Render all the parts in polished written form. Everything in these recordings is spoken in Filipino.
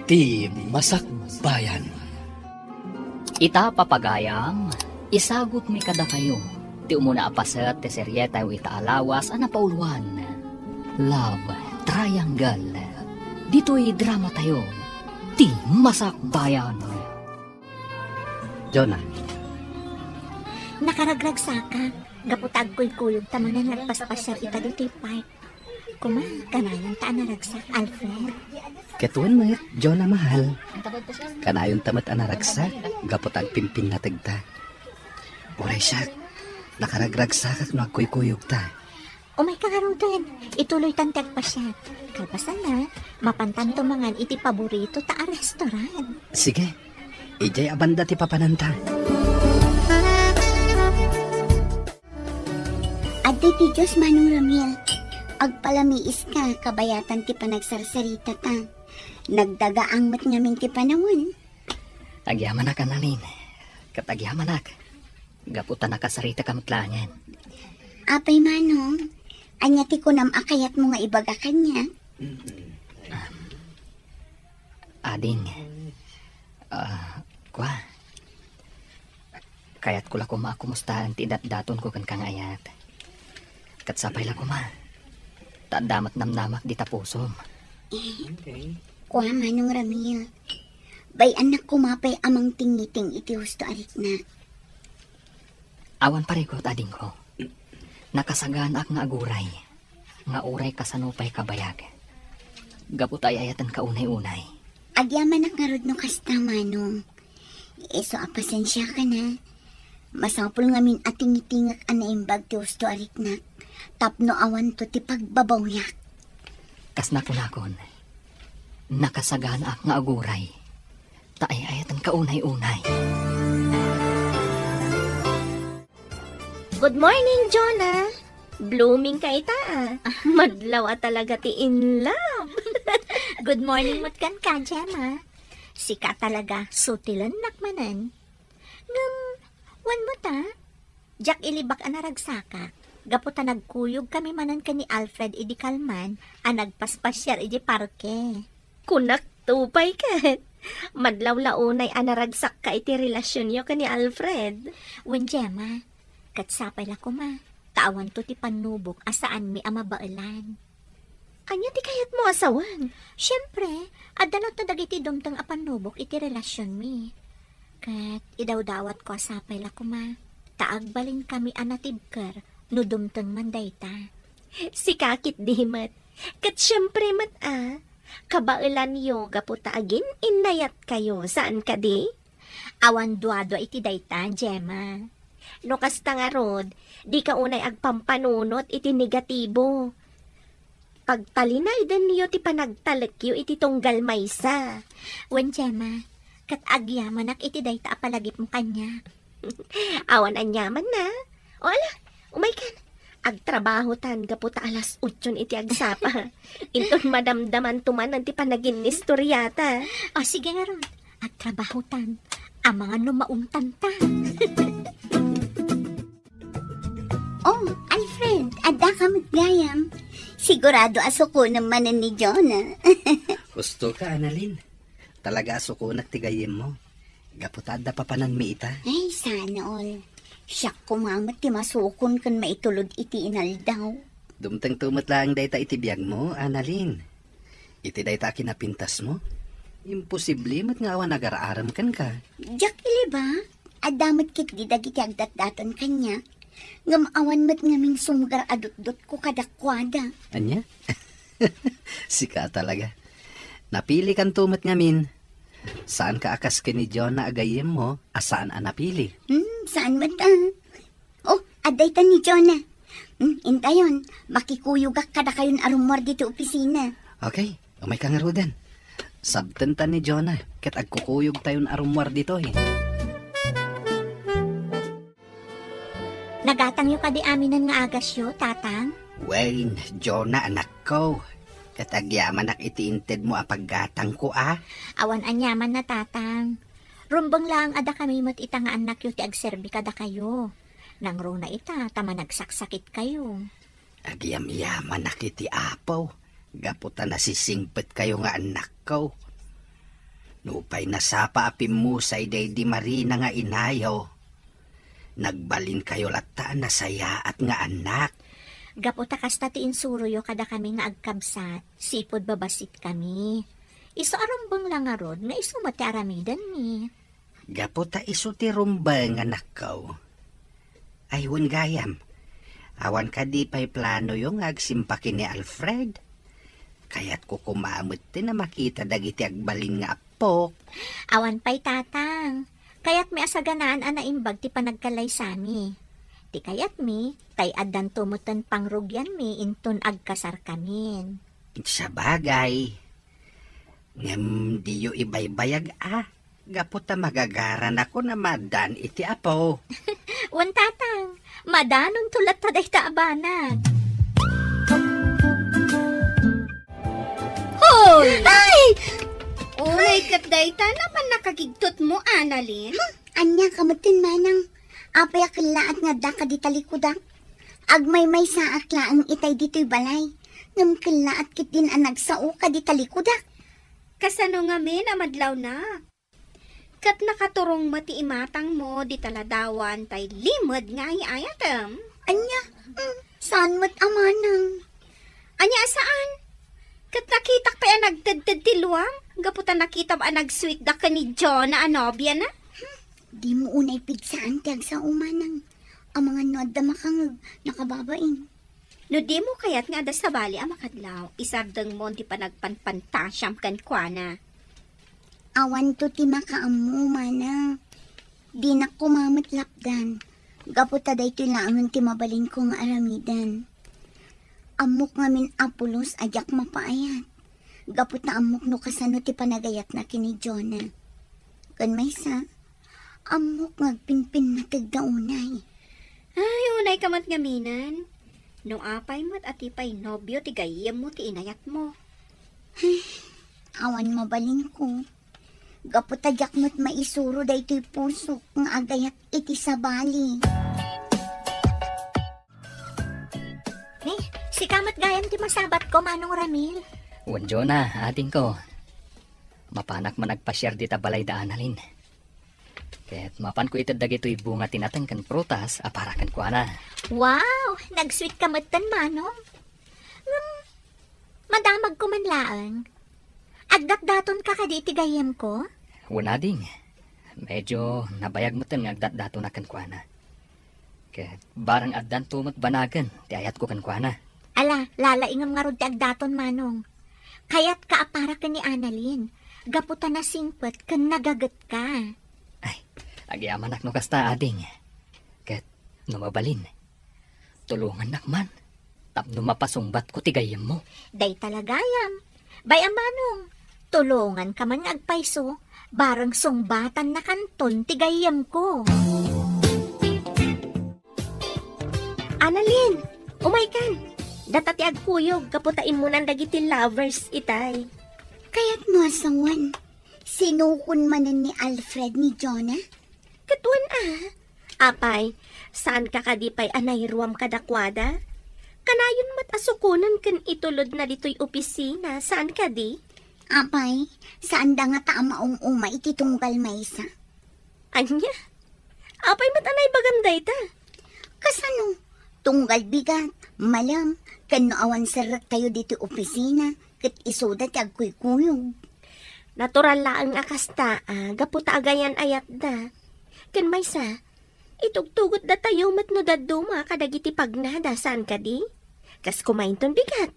Ti Masakbayan. Ita papagayam, isagot mi kada kayo. Ti umuna apaset ti seryeta iti alawas ana pauluan. Love Triangle. Dito'y drama tayo. Ti Masakbayan. Jonah, Nakaragrag saka, gaputag ko'y kuyog tamanan nagpaspasyal ita dito park. Kuma, kanayon ta naragsak, Alfred. ketuan mo Jonah mahal. Kanayon tamat anaragsak, gapotag pimpin na tagta. Uray siya, nakaragragsak no agkuy-kuyog ta. Umay kagarudan, ituloy tantag pa siya. Kalpasan na, mapantan tumangan iti paborito ta a restaurant. Sige, ijay abanda ti papananta. Adi ti Diyos Manong Ramil, agpalamiis ka, kabayatan ti panagsarsarita ta. Nagdagaang mat ngamin ti panawon. Agyamanak analin. Katagyamanak. Gaputan nakasarita kamutlanyan. Apay Manong, anya ti kunam akayat mo nga ibaga kanya. Ading. Kwa. Kayat ko la kuma kumustahan ti daton ko kan kangayat. Katsapay la kuma. Tadamat namnamak di tapusom. Kuha Manong Ramil, bay anak kumapay amang tingiting iti husto arit na. Awan parikot ading ko. Nakasaganak nga aguray. Nga uray kasanupay kabayag. Gaputay ayatan ka unay-unay. Agyaman nga rod no kasta Manong. Eso apasensya ka na. Masapul ngamin ating-itingak anaimbag ti husto arit na. Tapno awan to ti pagbabawyak. Kas nakunakon. Nakasaganak nga aguray. Taay ayatan ka unay-unay. Good morning, Jonah. Blooming ka ita. Madlaw talaga ti in love. Good morning matkan ka, Gemma. Sika talaga, sutilan nakmanan. Wan mo ta? Jack ilibak ang naragsaka. Gaputa nagkuyog kami manan ka ni Alfred idi Kalman, ang nagpaspasyar idi parke. Kunak tupay ka. Madlaw launay anaragsak ka iti relasyon nyo ka ni Alfred. Wen Gemma, katsapay la ko ma. Tawan to ti panubok asaan mi amabailan. Anya ti kayat mo asawan? Siyempre, adano to dagiti dumtang a panubok iti relasyon mi. Kat idaw-dawat ko asapay la ko ma. Taagbalin kami anatibker no dumtang mandayta. Si kakit di mat. Kat syempre mat kabailan yo gaputa agin inayat kayo. Saan ka di? Awan duado iti dayta, Gemma. No kasta nga rod, di ka unay agpampanunot iti negatibo. Pagtalinay din niyo ti panagtalakyo iti tunggal maysa. Wen Gemma, kat agyamanak iti dayta apalagip mo kanya. Awan anyaman na. O ala, umay kan. Agtrabaho tan gaputa alas 8 iti agsapa. Inton madamdaman tumanan ti panagin istoryata. O sige nga ron, agtrabaho tan. Ang mga numauntan ta. Oh, Alfred, adda ka magayam. Sigurado asuko naman ni Jonah. Gusto ka, Annalyn. Talaga asukunak tigayim mo. Gaputada pa panan mi ita. Ay, sana all. Siyak kumamat ti masukon kan maitulod iti inaldaw. Dumtang tumat lang dayta iti biyag mo, Annalyn. Iti dayta kinapintas mo. Imposible mat nga awan agar-aram kan ka. Jack ba? Adamot kit di dagiti agdat-daton kanya. Ngamawan mat ngaming sumgar adot-dot ko kadakwada. Anya? Sika talaga. Napili kan tumat ngamin. Saan ka akas kini John na agayim mo? Asaan ang napili? Saan ba ta? Oh, aday ta ni Jonah. Intayon, makikuyugak kada kayon arumor dito opisina. Okay, umay ka nga rodan. Sabtan ta ni Jonah, kat agkukuyog tayon arumwar dito eh. Nagatang yung kadi aminan nga agasyo, tatang. Wayne, Jonah anak ko. Kat agyaman nak itiinted mo apaggatang ko Awan anyaman na tatang. Rumbang lang ada kami mat ita nga anak yu ti agserbi kada kayo. Nang ro na ita, tama nagsaksakit kayo. Agyam-yaman nak iti apaw. Gaputa nasisingpet kayo nga anak ko. Nupay nasapa apim mo sa iday di marina nga inayo. Nagbalin kayo lataan na saya at nga anak. Gaputa kasta ti insuruyo kada kami nga agkabsat. Sipod babasit kami. Iso arambang lang nga rod nga iso mati aramidan ni. Gaputa iso ti rumbang anak ko. Aywan gayam. Awan ka di pa'y plano yung agsimpakin ni Alfred. Kaya't ko kumamot din na makita dagiti agbalin nga apo. Awan pa'y tatang. Kaya't may asaganaan anaimbag ti panagkalay sami. Ti kayat mi, tay adan tumutan pangrugyan mi inton agkasar kamin. Sa bagay. Ngem diyo ibaybayag Gaputa magagaran ako na madan iti apo. Wan tatang, madanon tulat taday taabanag. Hoy! Ay! Uray kat dayta naman nakagigtot mo, Annalyn. Anya kamutin manang. Apay akilaat nga da ka di talikudak. Agmay-may sa aklaan itay dito'y balay. Ngam kilaat kit din ang nagsao ka di talikudak. Kasano nga min, amadlaw na. Kat nakaturong mati imatang mo, di taladawan, tay limod nga iayatam. Anya, saan mo't amanang? Anya, saan? Kat nakitak pa yan nagtadtad tiluam, gaputan nakita ba nag-sweet da ka ni John na anobya na? Di mo unay pidsaan tiyag sa umanang. Ang mga noda makang nakababain. No di mo kayat nga da sa bali ang makadlaw, isardang mo di pa nagpanpantasyam kan kwa na. Awan to ti makaamu manang. Di na kumamot lapdan. Gaputa day to laangon ti mabalin kong aramidan. Amok ngamin apulos ajak mapaayat. Gaputa amok no kasano ti panagayat na kini Jonah. Kan may sa, amok ngagpinpin na tigdaunay. Ay, unay kamat ngaminan. No apay mo't atipay nobyo ti gayem mo ti inayat mo. Awan mabalin ko. Gaputa jak mo't maisuro day to'y puso ng agayat iti sa bali. Si kamat gayam ti masabat ko manong Ramil. Wanjo na, ating ko. Mapanak man nagpasyar di tabalay da Annalyn. Kaya't mapan ko itad dagito'y bunga tinatang kan prutas, aparakan ko na. Wow, nag-sweet kamat tan manong. Madamag ko man laang. Agdat-daton ka kaditi gayam ko? Wala ding. Medyo nabayag mo tan nga agdat-dato na kan kwa na. Kaya't barang addan tumot banagan, ti ayat ko kan kwa na. Ala, lalaingam nga rod ti agdaton manong. Kaya't kaapara ka ni Annalyn. Gaputa na singpet kan nagagat ka. Agyaman nak no kasta ading. Kaya't numabalin. Tulungan nakman. Tapno mapasungbat ko ti gayam mo. Day talagayam. Bayam manong, tulungan ka man nga agpaiso. Barang sungbatan na kanton ti gayam ko. Annalyn, umay kan. Datati agkuyog, kaputain mo ng dagiti lovers itay. Kaya't mo asawan, sinukon manan ni Alfred ni Jonah? Katuan Apay, saan ka kadipay anayruam kadakwada? Kanayon mat asukunan kan itulod na dito'y opisina, saan ka di? Apay, saan da nga taamaong uma ititunggal maysa? Anya? Apay mat anay bagamday ta? Kasano? Tunggal bigat, malam, kano awan sarat tayo dito opisina, kat isoda ti agkuy-kuyog. Natural laang akasta, gaputa agayan ayat da. Kan maysa, itugtugot da tayo mat no daduma kadagiti pagnada, saan ka di? Kas kumainton bigat.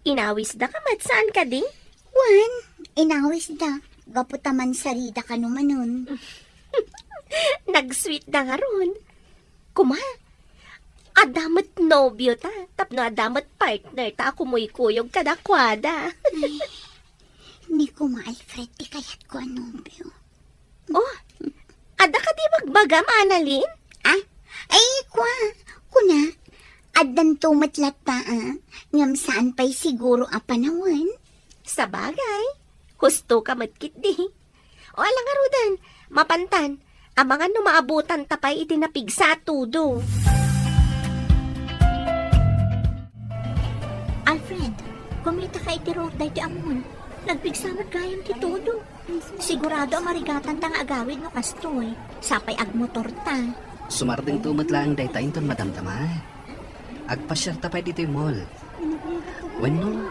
Inawis da ka mat, saan ka di? Wan, inawis da, gaputa man sarida ka numanon. Nag-sweet da nga ron. Kuma, adamat nobyo ta, tapno adamat partner ta, kumuy-kuyog kadakwada. Hindi ko ma-Alfred, di kaya't ko anobyo. Oh, ada ka di magbagam, Annalyn? Ay, kuna, adan tumatlat ta, ngam saan pa'y siguro apanawan? Sa bagay, husto ka matkit di. O alang arudan, mapantan, ang mga numaabutan tapay itinapig sa tudo. Alfred, kumita ka iti road day ti amon. Nagpigsamot gayam ti todo. Sigurado ang marigatan tang agawid no kastoy. Sapay agmotor ta. Sumarding tumot lang daytayin ton madamdama. Agpasyar ta pa dito yung mall. Bueno,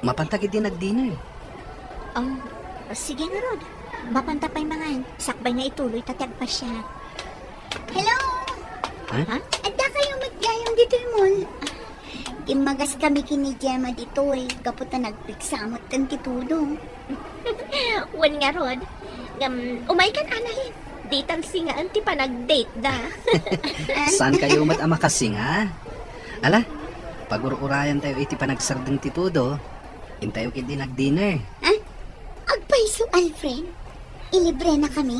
mapantagid din nag-dinner. Oh, sige nga Rod. Mapanta pa'y mga sakbay nga ituloy tatag pa siya. Hello! Ha? Ada kayo magayong dito yung mall. Imagas kami kini Gemma dito eh. Kaputa nagpigsamot ng titudo. Wan nga Rod. Umay kan anahin. Ditang singaan ti pa nag-date da. Saan kayo mat ama kasi nga? Ala, pag-ururayan tayo iti panagsardeng titudo. Intayo kindi nag-dinner. Agpaiso, Alfred. Ilibre na kami.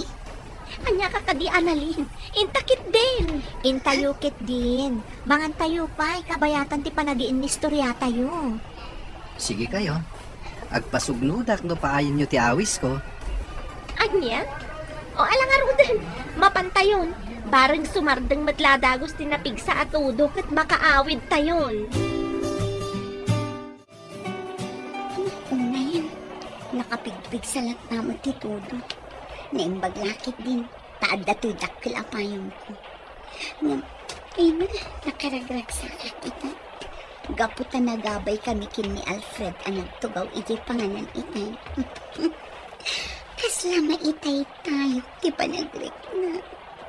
Anya ka kadi analin. Intakit din. Intayukit din. Mangan tayo pa, kabayatan ti panagiin ni istorya tayo. Sige kayo. Agpasugnudak no paayon nyo ti awis ko. Anya? O alang arudan. Mapantayon. Barang sumardeng matladagos din napigsa at udok at makaawid tayon. Una yan. Nakapigpig sa latamo titudo. Naimbag lakit din. Taad dato'y dakil apayong ko. Ngam, ayun, nakaragrag sa kakita. Gaputa nagabay kami kin ni Alfred ang nagtugaw iti panganan itay. Kaslama itay tayo, di pa nagrik na.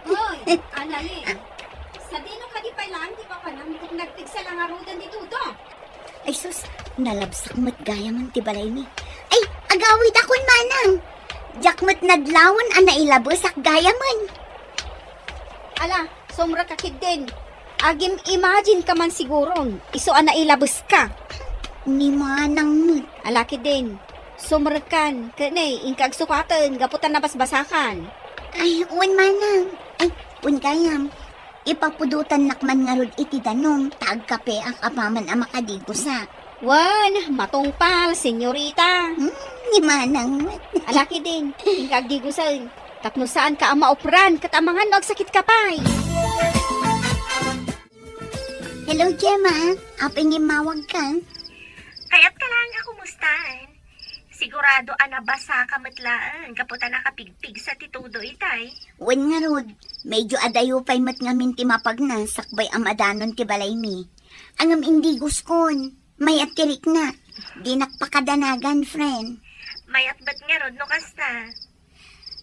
Hoy, Annalyn. Sa dino ka di pa lang, di pa pa namin kung nagpigsa lang arudan dito to. Ay sus, nalabsak mo't gaya man ti balay ni. Ay, agawid akon manang. Jakmat nadlawan ang nailabosak gaya man. Ala, sumra ka kid din. Agim imagine ka man sigurong, iso ang nailabos ka. Ni manang mo't. Ala kid din. Sumra kan, kanay, ingkag sukatan, gaputan na basbasakan. Ay, un manang. Ay, un gayam. Ipapudutan nakman nga rod iti danong, taag kape ang apaman ang makadigusak. Wan, matungpal, senyorita. Ni manang mo't. Alaki din, ingkag digusan. Tapno saan ka ang maopran, katamangan no sakit ka pa'y. Hello, Gemma. Aping imawag ka. Kaya't ka lang ako mustaan. Sigurado anabasa ka matlaan. Kaputa nakapigpig sa titudo itay. Wen nga rod, medyo adayo pa'y mat nga minti mapagna, sakbay ang adanon ti balay mi. Angam indi guskon, may atirik na. Di nakpakadanagan, friend. Mayat ba't nga rod no kasta?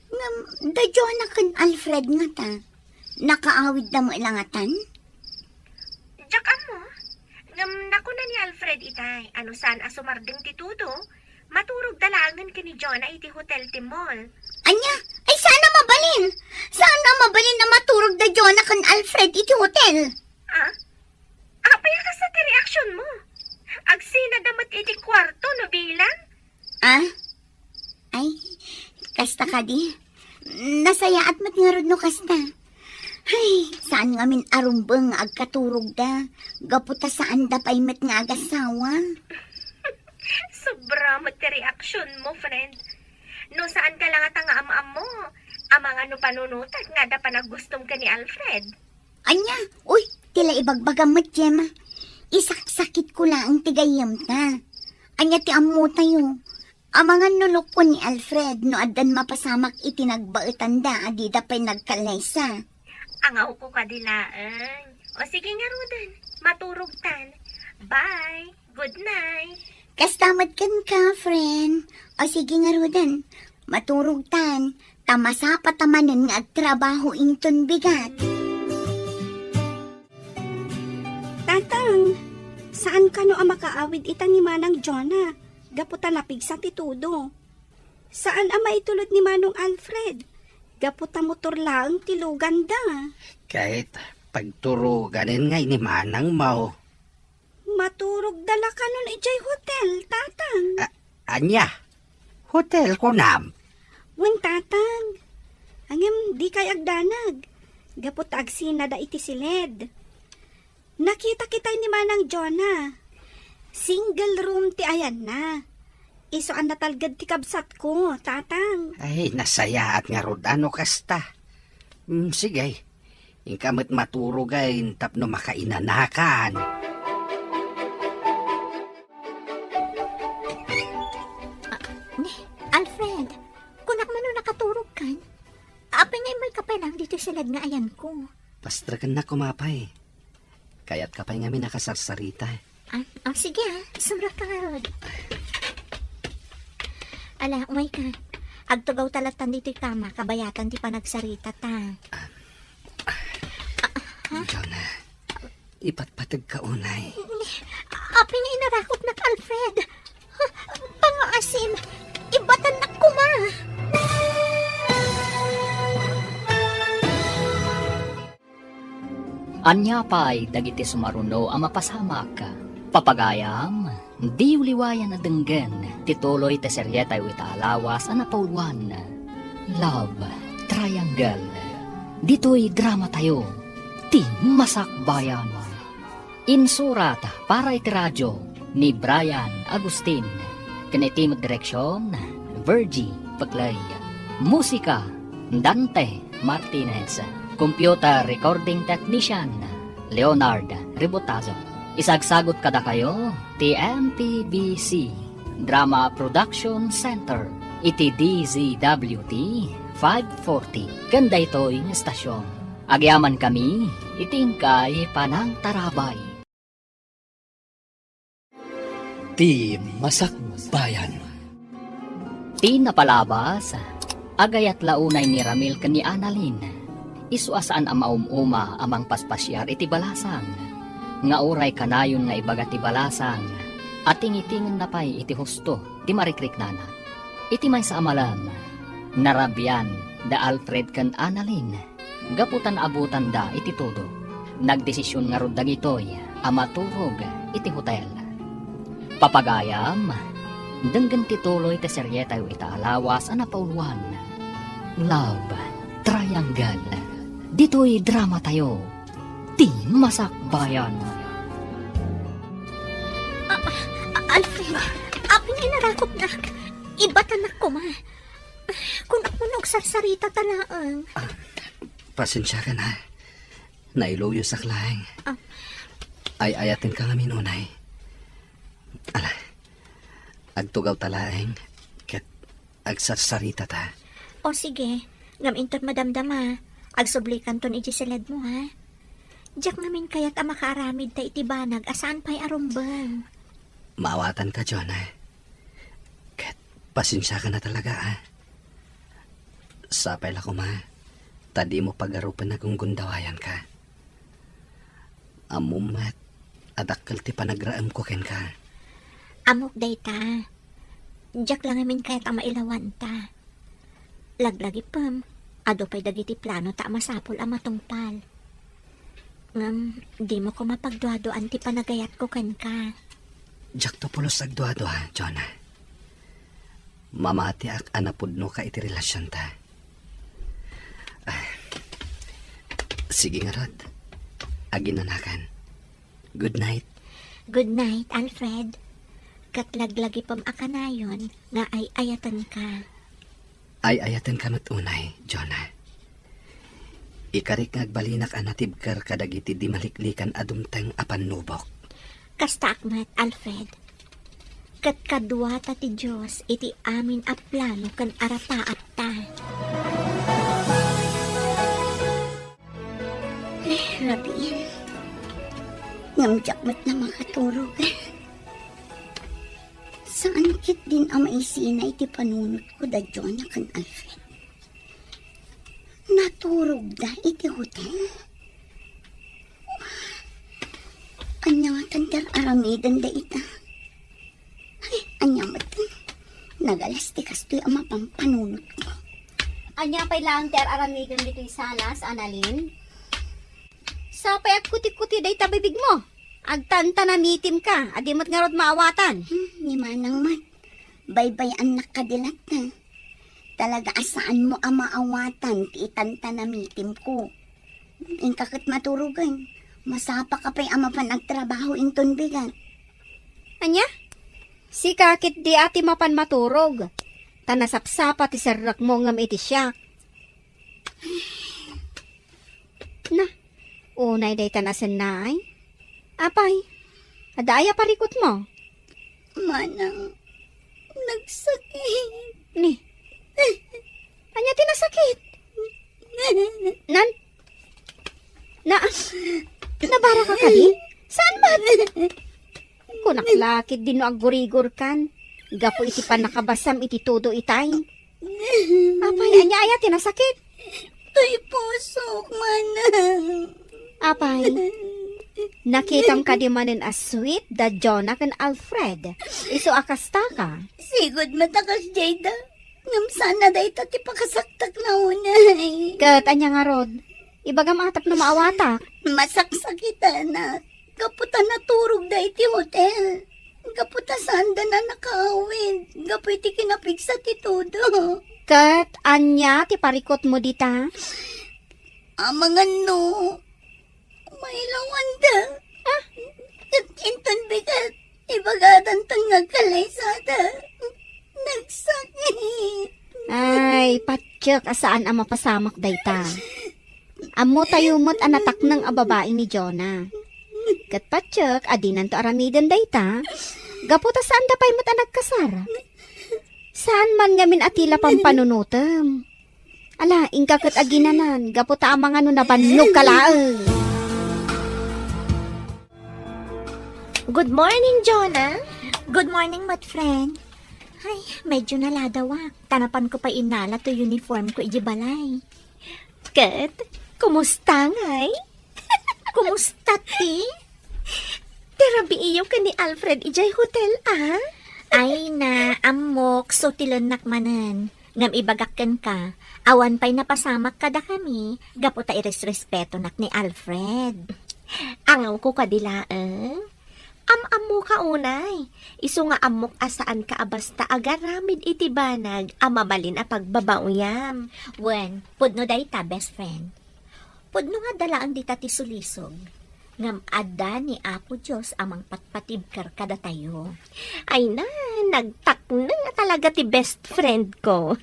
Ngam, dadyo na kan Alfred nga ta. Nakaawid na mo ilangatan? Jack mo? Ngam nako na ni Alfred itay. Ano saan asumarding titudo? Maturog dalangan ka ni Jonah iti hotel ti mall. Anya, ay sana mabalin. Sana mabalin na maturog da Jonah kan Alfred iti hotel. Ah? Apaya ka sa ti reaksyon mo. Agsina damat iti kwarto no bilang? Ah? Ay, kasta ka di. Nasaya at matngarod no kasta. Ay, saan nga min arumbeng agkaturog da. Gaputa saan da pa'y mat nga agasawa. Sobra mo ti reaksyon mo, friend. No saan ka lang at ang amaam mo? Amang ano panunutat nga da pa nagustom ka ni Alfred. Anya, uy, tila ibagbagam mat Gemma. Isaksakit ko lang ang tigayam ta. Anya ti ammo tayo. Amangan nulok ko ni Alfred no adan mapasamak itinagbaetan da adi da pa'y nagkalaysa. Angaw ko kadilaan. O sige nga Rudan, maturog tan. Bye. Good night. Kastamad kan ka, friend. O sige nga Rodan, maturog tan, tamasa patamanan nga agtrabaho inton bigat. Tatang, saan ka no ang makaawid itang ni Manang Jonah? Gaputa napig sa titudo. Saan ang maitulod ni Manong Alfred? Gaputa motor lang tilugan da. Kahit pagturuganin nga ni manang mau. Maturog dala ka nun ijay hotel, tatang. Anya, hotel ko nam. Wen tatang. Angem di kay agdanag. Gapot agsina da iti silid. Nakita kita ni Manang Jonah. Single room ti ayan na. Iso ang natalgad ti kabsat ko, tatang. Ay, nasaya at nga rodano kasta. Sige, ingkamot maturugay tapno makainanakan. Alfred, kunak man nun nakaturog kan. Apay ngay may kapay lang dito silad nga ayan ko. Pastrakan na kumapay. Kaya't kapay nga minakasarsarita. Sige sumra ka nga rod. Ala, umay ka. Agtugaw talatan dito kama, kabayatan di pa nagsarita ta. Jonah, ipatpatag ka unay. Apay nga inarakot na Alfred. Pangaasim, ibatan na kuma. Anya pa'y dagiti sumaruno ang mapasamak. Papagayam, di uliwayan na denggen, tituloy te seryeta yu italawas ang napauluan. Love Triangle. Dito'y drama tayo. Ti Masakbayan. Insurat para iti radyo ni Brian Agustin. Kinetimod direksyon, Virgie Paglay. Musika, Dante Martinez. Computer Recording Technician, Leonard Ribotazo. Isagsagot kada kayo, TMPBC Drama Production Center, iti DZWT 540. Ganda ito'y estasyon. Agyaman kami, itingkay panang tarabay. Ti Masakbayan. Ti napalabas, agayat launay ni Ramil ken ni Annalyn. Isuasaan ang maumuma amang paspasyar iti balasang. Nga uray kanayon nga ibagat ti balasang. At tingitingin na pa'y iti husto, ti marikrik nana. Iti may sa amalam, narabyan da Alfred kan Annalyn. Gaputan abutan da iti todo. Nagdesisyon nga rod dagitoy, amaturog iti hotel. Papagayam, denggan tituloy te seryeta yu itaalawas ang napauluan. Love Triangle. Dito'y drama tayo. Ti Masakbayan. Alfred, aping inarakot na. Ibatan na kuma. Kung ako nagsarsarita talaang. Pasensya ka na. Nailuyo sa klaeng. Ay ayatin ka nga minunay. Ala, agtugaw talaeng. Kat agsarsarita ta. O sige, ngamintot madamdama. Agsublikan ton ijisilad mo ha. Diyak namin kaya't makaaramid ta itibanag asaan pa'y arumbang. Maawatan ka, Jonah. Kat pasensya ka na talaga, ha? Sapay la ko, ma. Tadi mo pagarupan na kung gundawayan ka. Amumat, adakkel ti panagraam ko ken ka. Amok day ta. Diyak lang namin kaya't mailawan ta. Laglagi pam. Ado pa'y dagiti plano ta masapol ang matungpal. Di mo ko mapagduado-an ti panagayat ko ken ka. Diyak to pulos agduado, ha, Jonah. Mamati ak anapudno ka iti relasyon ta. Sige nga, Rod. Aginanakan. Good night. Good night, Alfred. Katlaglagi pam akanayon nga ay ayatan ka. Ay ayatan kamot unay, Jonah. Ikarik ngagbalinak anatibkar kadagiti di maliklikan adumteng apan nubok. Kasta akmat, Alfred. Kat kadwa ta ti Diyos iti amin a plano kan arataat ta. Rabi, ngamjak mat na makaturog. Saan kit din ang maisina iti panunot ko da Jonah kan Alfred? Naturog da iti hotel? Anyamatan ter aramidan da ita. Ay, anyamatan. Nagalas ti kastoy ang mapampanunot ko. Anya pa'y lang ter aramidan dito'y salas, Annalyn? Sapay at kuti-kuti day tabibig mo. Agtanta na mitim ka, adimot nga rod maawatan. Ni manang mat. Baybay anak kadilat na. Talaga asaan mo ang maawatan ti itanta na mitim ko. Ang kakit maturugan. Masapa ka pa'y ama pa nagtrabaho inton bigat. Anya? Si kakit di ati mapan maturog. Tanasapsapa ti serrak mo ngam iti siya. Na, unay day tanasan na ay. Apay, adaya parikot mo. Manang, nagsakit. Ni, Alakid din no agurigor kan. Gapo iti pa nakabasam iti todo itay. Apay, anya ayat tinasakit. Tay pusok, manang. Apay, nakitam ka di manen as sweet da Jonah kan Alfred. Iso akasta ka. Sigod matakas, Jada. Ngam sana da ito ti pakasaktak na unay. Kat anya nga rod. Ibagam atap na maawatak. Masaksakitan na. Kaputa naturog da iti hotel. Kaputa sanda na nakaawid. Kapu iti kinapigsa ti todo. Kat anya ti parikot mo dita. Amangan no. May lawan da. Kat inton bigat. Ibagatan ton ngagkalaysada. Nagsakit. Ay, patsyak asaan ang mapasamak dayta. Amo tayumot anatak ng ababae ni Jonah. Kat patsyak, adinan to aramiden dayta. Gaputa saan da pa'y mat nagkasar? Saan man ngamin atila pang panunutem? Ala, ingkakat aginanan, gaputa ang mga nabannog kalaang. Good morning, Jonah. Good morning, mat friend. Ay, medyo naladawa. Tanapan ko pa inala to uniform ko ijibalay. Kat, kumusta ngay? Kumusta, ti? Terabi iyo ka ni Alfred ijay hotel, ah? Ay na, amok, so tilanak manan. Ngam ibagakken ka, awan pa'y napasamak kada kami, gaputa iresrespeto nak ni Alfred. Angaw ko kadila, Am-amo ka unay. Isu nga amok asaan ka abasta agaramid iti banag amabalin a pagbabauyam. Wen, pudno dayta, best friend. Pudno nga dalaan dita ti sulisog. Ngam adda ni Apo Diyos amang patpatibkar kada tayo. Ay na, nagtakna nga talaga ti best friend ko.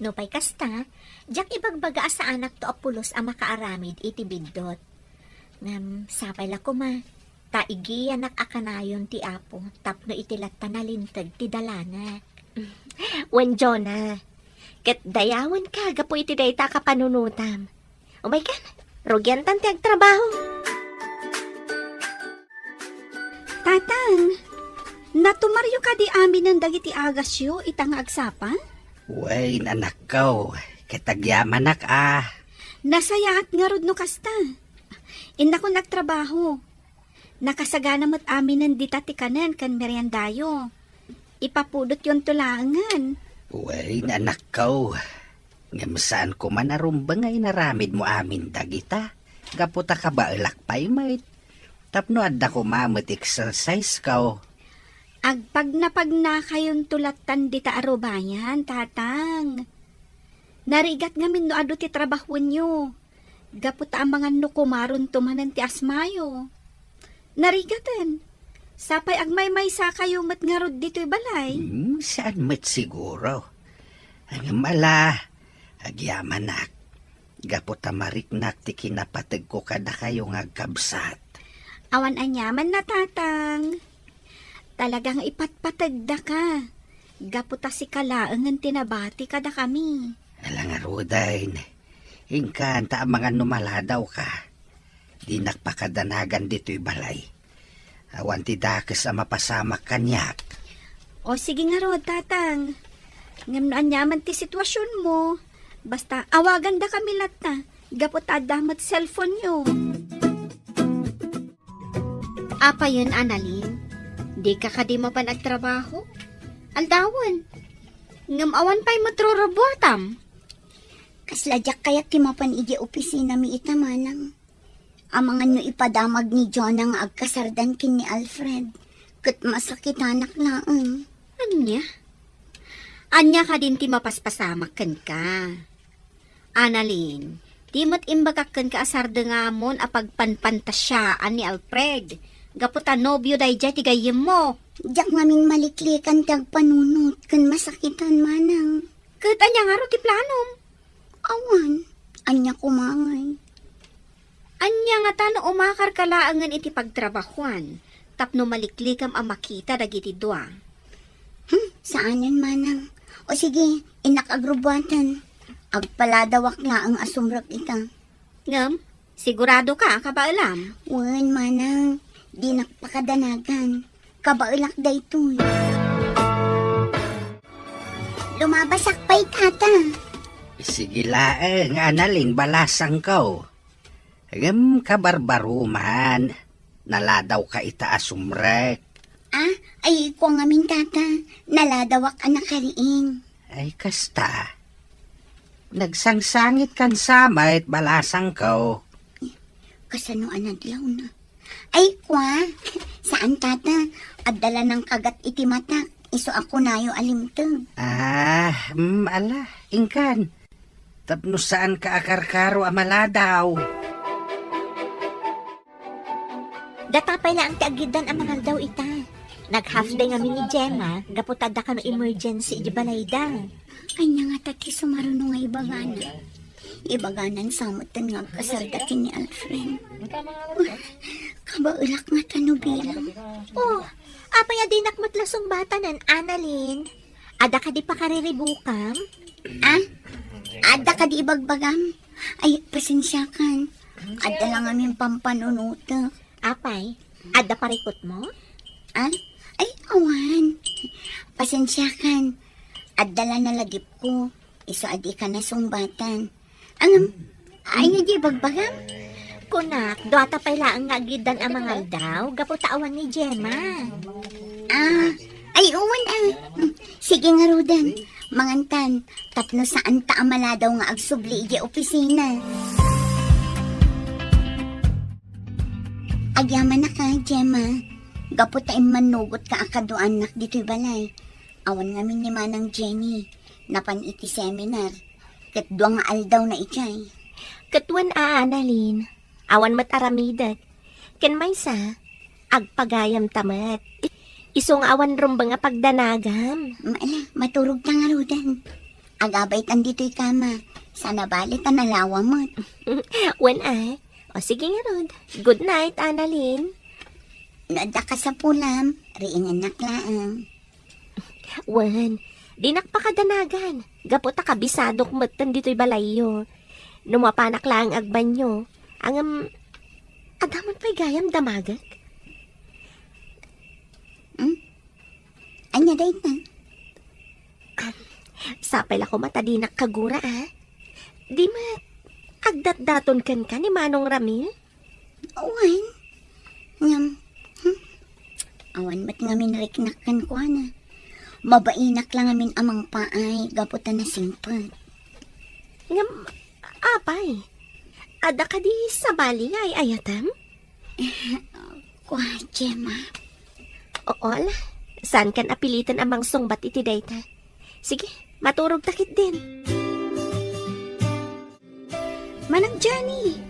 No pa'y kasta, jak ibagbaga sa anak to apulos ang makaaramid iti bindot. Ngam, sapay la kuma. Taigi anak akanayon ti Apo, tapno itilat panalintag ti dalanak. Wen Jonah, ket dayawan ka, gapo iti dayta ka panunutam. Oh my God, rugyan tan ti agtrabaho. Tatang, natumaryo ka di amin ng dagiti agasyo itang agsapan? Uy, anak ko. Kitagyaman nak Nasayaat nga rod no kasta. Inna ko nagtrabaho. Nakasagana mo't amin ng ditati-kanan kan meriendayo. Ipapudot yon tulangan. Uy, anak ko. Ngam saan ko manarumbang ay naramid mo amin dagita. Gaputa ka ba alakpay, mate? Tapno adda ko mamit exercise ka. Agpag na kayon tulatan dita arubayan, tatang. Narigat ngamin no ado ti trabahon nyo. Gaputa ang mga nukumaron tumanan ti asmayo. Narigatan. Sapay agmay-may sa kayo mat nga rod dito'y balay. Saan mat siguro? Ang mala, agyaman nak. Gaputa mariknak ti kinapatag ko kada kayo nga kabsat. Awan anyaman na tatang. Talagang ipatpatagda ka. Gaputa si kalaangan tinabati kada kami. Alang arudain, ingkanta ang mga numaladaw ka. Di nakpakadanagan dito'y balay. Awan ti dakes ang mapasamak kanyak. O sige nga rod, tatang. Ngam na anyaman ti sitwasyon mo. Basta awagan da kami lata. Gapot adamat cellphone nyo. Apa yun, Annalyn? Di ka kadi mo pa nagtrabaho? Aldawan. Ngam awan pa'y matrorobuatam. Kasladyak kayak ti mapan iji opisina mi itamanang. Amangan no ipadamag ni John ang agkasardan kin ni Alfred. Kat masakit anak laang. Anya? Anya ka din ti mapaspasamak kan ka. Annalyn, di mat imbagak ka asar dengamon apag panpantasyaan ni Alfred. Gaputa nobyo day jay ti gayem mo. Diyak ngamin maliklikan tag panunot kan masakitan manang. Kat anya nga ro ti planom. Awan, anya kumangay. Anya nga tano umakar kalaangan iti pagtrabahuan. Tapno maliklikam ang makita dagiti dua. Saanan manang? O sige, inakagrubatan. Agpaladawak na ang asumrak ita. Ngam, sigurado ka, kabaalam. Wan manang, di nakpakadanagan. Kabailak daytoy. Lumabasak pa'y tata. Sige laeng, Annalyn, balasang ko. Kabarbaruman. Naladaw ka itaas umrek. Ah, ay ko nga min tata. Naladawak anak kariing. Ay kasta. Nagsangsangit kan samay at balasang ko. Kasano anadlaw na. Ay kwa, saan tata? Adala ng kagat iti mata. Iso ako nayo alimtag. Ala, ingkan. Tapno saan ka akarkaro amaladaw? Datapay lang ang tiagidan ang mga daw ita. Nag-half day kami ni Gemma, gaputada ka no emergency di balayda. Kanya nga tati sumarunong nga ibaganan. Ibaganan samutan nga kasarda ni Alfred. Kabaulak nga tanubilang. Oh, apay adinak matlasong bata nan, Annalyn. Ada ka di pa kariribukam? Ah? Ada ka di ibagbagam? Ay, pasensya kan. Ada lang aming pampanunuto. Apay, ada parikot mo? Ah? Ay, awan. Pasensya kan. Adala na lagip ko. Iso adi ka na sumbatan. Ay nga di bagbagam? Kunak, doata pay laang nga agidan ang mga daw, gaputawan ni Gemma. Ah, ay uwan ah. Sige nga Rodan. Mangantan, tapno saan ta amala daw nga agsubli iti opisina. Agyaman na ka, Gemma. Gapot tayo manugot ka akado anak dito'y balay. Awan nga min ni Manang Jenny. Napan iti seminar. Kat duwang nga aldaw na itay. Katwan Annalyn, awan mat aramidat. Ken maysa, agpagayam tamat. Isong awan rumba nga pagdanagam. Maala, maturog ta nga Rodan. Agabay tan dito'y kama. Sana balit ang nalawa mo. Wen ay, o sige nga Rod. Good night, Annalyn. Nada ka sa pulam. Riingan naklaang. Wen, di nakpakadanagan. Gapota kabisadok matan dito'y balayo. Numapanak lang agbanyo. Ang adamon pa'y gayam damagak. Anya day na. Sapay la ko mata di nakagura ah. Di mat, agdat-daton kan ka ni Manong Ramil? Awan. Ngam. Awan mat nga minriknakan ko na. Mabainak lang amin amang paay. Gaputan na simpat. Ngam, apay. Ada ka di sa bali nga ay ayatam? Kwa, Gemma. Oo ala. Saan kan apilitan amang songbat iti dayta? Sige, maturog takit din. Manang Johnny,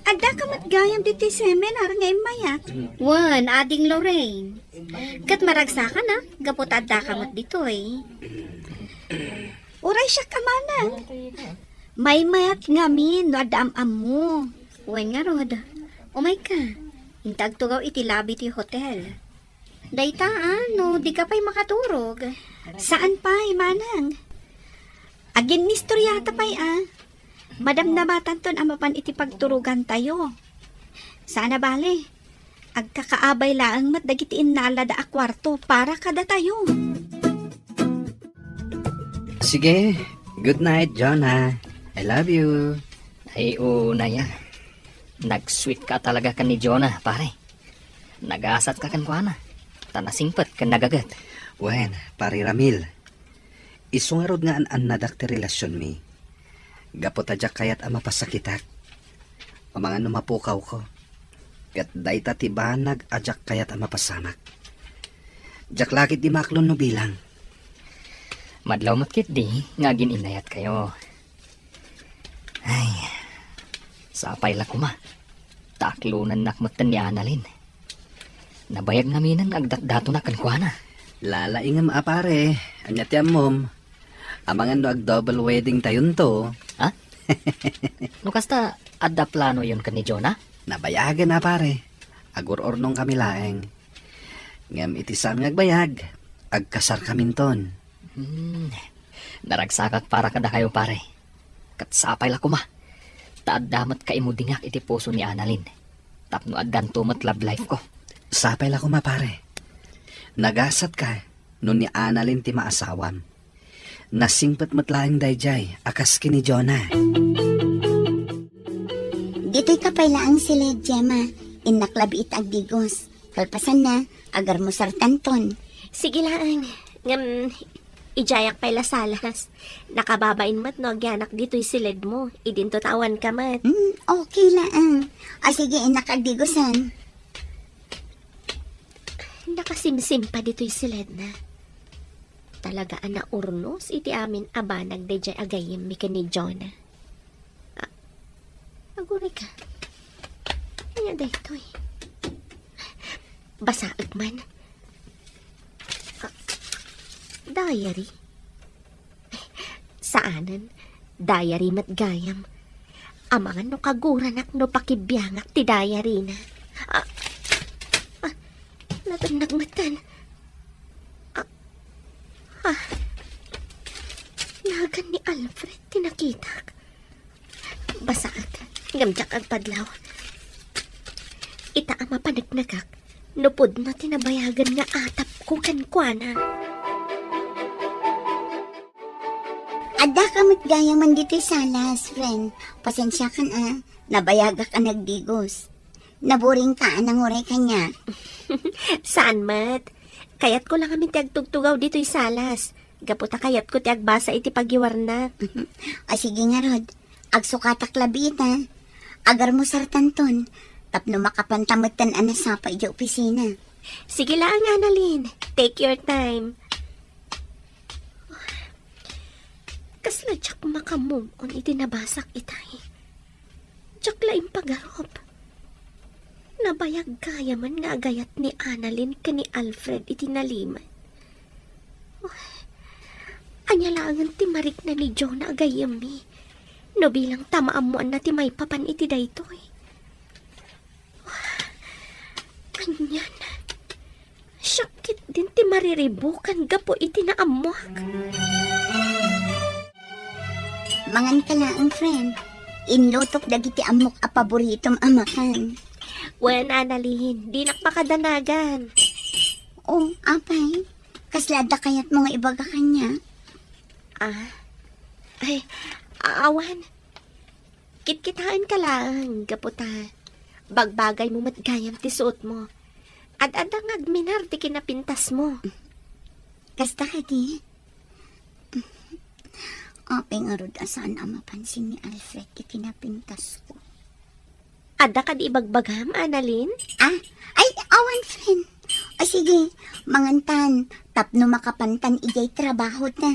ada ka matgayam diti seminar nga imayak. Wan, ading Lorraine. Kat maragsakan na, gapot adda ka mat ditoy. Uray siya ka manang. May mayat ngamin no adam-am mo. Wan nga Rod, umay ka. Intag tugaw iti labi ti hotel. Dayta no, di ka pa'y makaturog. Saan pa, manang? Agin mistoryata pa'y Madam na matanton amapan iti pagturugan tayo. Sana bale, agkakaabay laang mat dagitiin nalada a kwarto para kada tayo. Sige, good night, Jonah. I love you. Ay, una yan. Nag-sweet ka talaga kan ni Jonah, pare. Nag-asat ka kan ko na. Tanasingpat kan nagagat. Wen, pari Ramil. Isungarod nga an nadak ti relasyon mi. Gapot adyak kayat ama pasakitak. O mga numapukaw ko. Kat dayta ti banag adyak kayat ama pasamak. Jak lakit di maklon no bilang. Madlaw matkit di, nga gininayat kayo. Ay, sapay la kuma. Taklunan nakmatan ni Annalyn. Nabayag namin ang agdat-dato na kankwana. Lalaingam apare. Anyat yan mom. Amangan no ag double wedding tayon to. Ha? No kasta, adda plano yun kan ni Jonah? Nabayagan apare. Agur-ornong kami laeng. Ngam itisam ngagbayag. Agkasar kaminton. Naragsakak para kada kayo pare. Katsapay la kuma. Taaddamat kaimudingak iti puso ni Annalyn. Tapno addan tumat love life ko. Sapay la kuma pare. Nagasat ka, no ni Annalyn ti maasawam. Nasingpat matlaing dayjay, akas kini Jonah. Dito'y kapaylaang sila, Gemma. Inaklabi it agdigos. Kalpasan na, agar mo sartanton. Sige lang. Ijayak pa'y lasalas. Nakababain mat no, agyanak dito'y silid mo. Idinto tawan ka mat. Okay lang. Sige, inakagdigosan. Nakasimsim pa dito'y silid na. Talaga na urnos, iti amin abanag de jay agayim mi ka ni Jonah. Aguri ka. Kanya dito'y. Basaag man. Diary. Saanan? Diary mat gayam. Amangan no kaguranak no pakibiyangak ti diary na. Natanagmatan. Nagan ni Alfred tinakitak. Basaag. Gamjak ang padlaw. Ita ama panagnagak. Nupod na tinabayagan nga atap ko kankwana. Ada ka matgayaman dito'y salas, friend. Pasensya ka na. Nabayaga ka nagdigos. Naburing ka anang uray kanya. Saan mat? Kayat ko lang kami tiagtugtugaw dito'y salas. Gaputa kayat ko tiagbasa iti pagiwarnak. Sige nga, Rod. Agsukatak labit, ha. Agar mo sartanton. Tapno makapantamatan anasapa iti opisina. Sige lang, Annalyn. Take your time. Kasla tsak makamumon iti nabasak itay. Tsak laing pagarop. Nabayag kaya man nga agayat ni Annalyn ka ni Alfred iti naliman. Anya langan ti marik na ni Jonah agayam mi. No bilang tamaamuan na ti may papan iti daytoy. Anyan. Syakit din ti mariribukan gapo iti naamuak. Mangan ka lang, friend. Inlutok dagiti amok a paboritom amakan. Wen, Annalyn, di nakmakadanagan. Oh, apay. Kaslada kayat mga ibaga kanya. Ay, awan. Kitkitaan ka lang, gaputa. Bagbagay mo matgayam ti suot mo. Ad-adang agminar ti kinapintas mo. Kasta ka di. Apay nga rod asaan ang mapansin ni Alfred ti kinapintas ko. Ada ka di ibagbagam, Annalyn? Ay, awan, friend. Sige, mangantan. Tapno makapantan ijay trabaho na.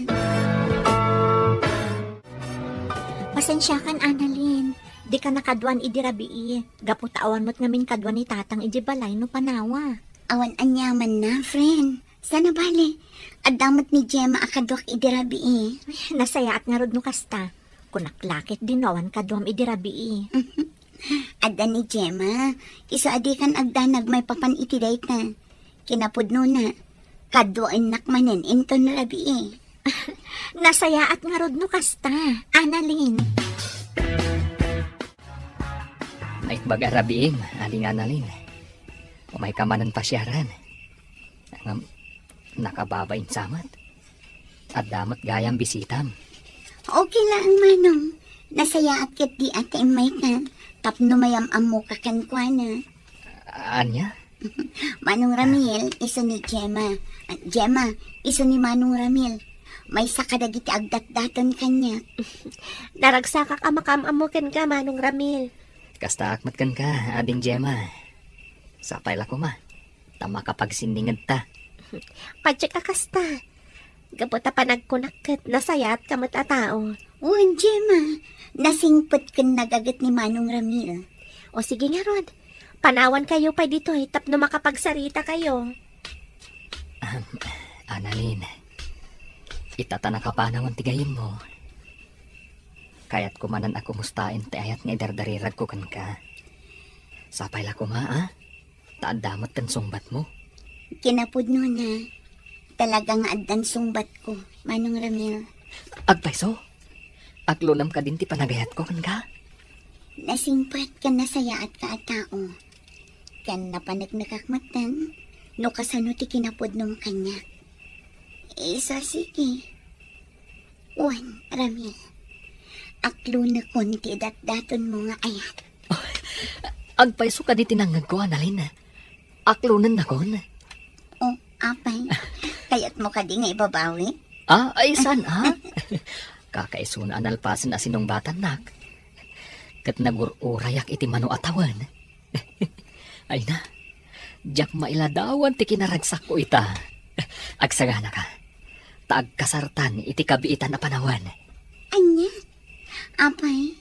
Pasensya kan, Annalyn. Di ka nakadwan idirabii. Gaputawan mo't ngamin kadwan ni tatang ijibalay no panawa. Awan anyaman na, friend. Sana bali. Adamot ni Gemma akadwak idirabii. Nasaya at nga rod no kasta. Kunaklakit din awan kadwam idirabii. Adda ni Gemma. Isa adikan agdanag may papan itiday na. Kinapudno na. Kadwain nakmanen into na rabii. Nasaya at nga rod no kasta. Annalyn. May bagarabiing, aling Annalyn. Umay ka man ang pasyaran. Nakababain samat. At damat gayang bisitam. Okay lang, Manong. Nasaya at kit di ate may ka. Tapno mayam mo kakankwana. Anya? Manong Ramil, iso ni Gemma. At Gemma, iso ni Manong Ramil. May sakadagiti agdat-daton kanya. Naragsakak amakam-amukin ka, Manong Ramil. Kasta akmat kan ka, ading Gemma. Sapay la ko ma. Tama kapag sindingad ta. Padsyak akasta. Gaputa pa nagkunakit, nasayat ka matatao. Gemma, nasingpot kan nagagat ni Manong Ramil. O sige nga, Rod. Panawan kayo pa dito tapno makapagsarita kayo. Annalyn, itatana ka pa naman tigayin mo. Kaya't kumanan ako mustain ti ayat nga idardarirag ko kan ka. Sapay la ko ma, taadamot kan sungbat mo. Kinapudno na. Talagang addan sungbat ko, Manong Ramil. Agpaiso, aglunam ka din ti panagayat ko kan ka. Nasingpat ka na saya at kaatao. Kan napanagnakakmatan, no kasano ti kinapod nung kanya. Isa sige. Uwan, Ramil. Aklo na konti dat-daton mo nga ayat. Agpaiso ka di tinanggag ko, Annalyn. Aklunan na kon. O, apay. Kayat mo ka di nga ibabawi? Ay saan Kakaiso na analpasan na sinong batan nak. Kat nagururayak iti mano atawan. Ay na, jak mailadawan ti kinaragsak ko ita. Agsagana ka. Taag kasartan iti kabiitan na panawan. Anya? Apay,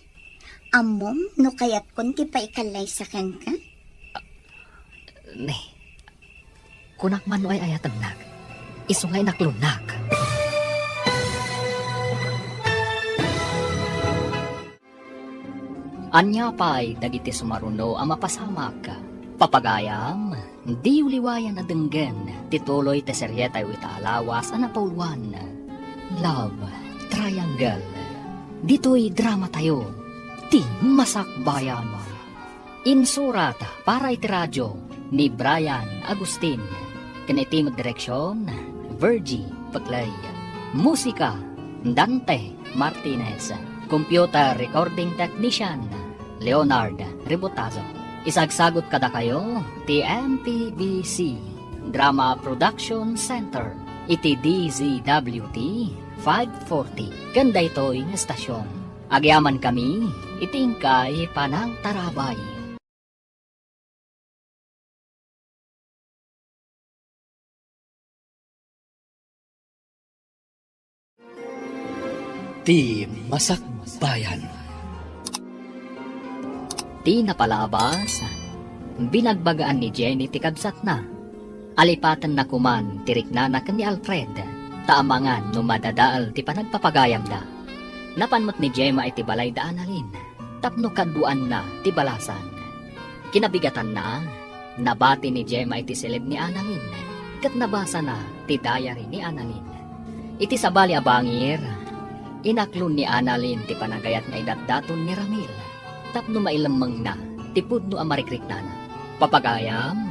amom no kayat konti pa ikalay sa kanka? Ne, kunak man ay ayatan nak. Isungay naklunak. Anya pa'y dagiti sumaruno ang mapasamak. Papagayam, di uliwayan na denggen, tituloy te seryetay witaalawas ang napauluan. Love Triangle. Dito'y drama tayo. Ti masakbayan. Insurat para iti radyo ni Brian Agustin. Kanitimod direksyon, Virgie Paglay. Musika, Dante Martinez. Computer Recording Technician, Leonard Ributazo. Isagsagot kada kayo, TMPBC Drama Production Center, iti DZWT 540. Ganda ito'y estasyon. Agyaman kami, itingkay panang tarabay. Ti Masakbayan. Ti napalabas, binagbagaan ni Jenny ti kabsat na. Alipatan na kuman tiriknanak ni Alfred, taamangan no madadaal ti panagpapagayam da. Napanmot ni Gemma iti balay da Annalyn, tapno kaduan na ti balasan. Kinabigatan na, nabati ni Gemma iti silid ni Annalyn, kat nabasa na ti diary ni Annalyn. Iti sabali abangir, inaklon ni Annalyn ti panagayat nga idatdaton ni Ramil. Tapno mailamang na, ti pudno ang marikriknana. Papagayam,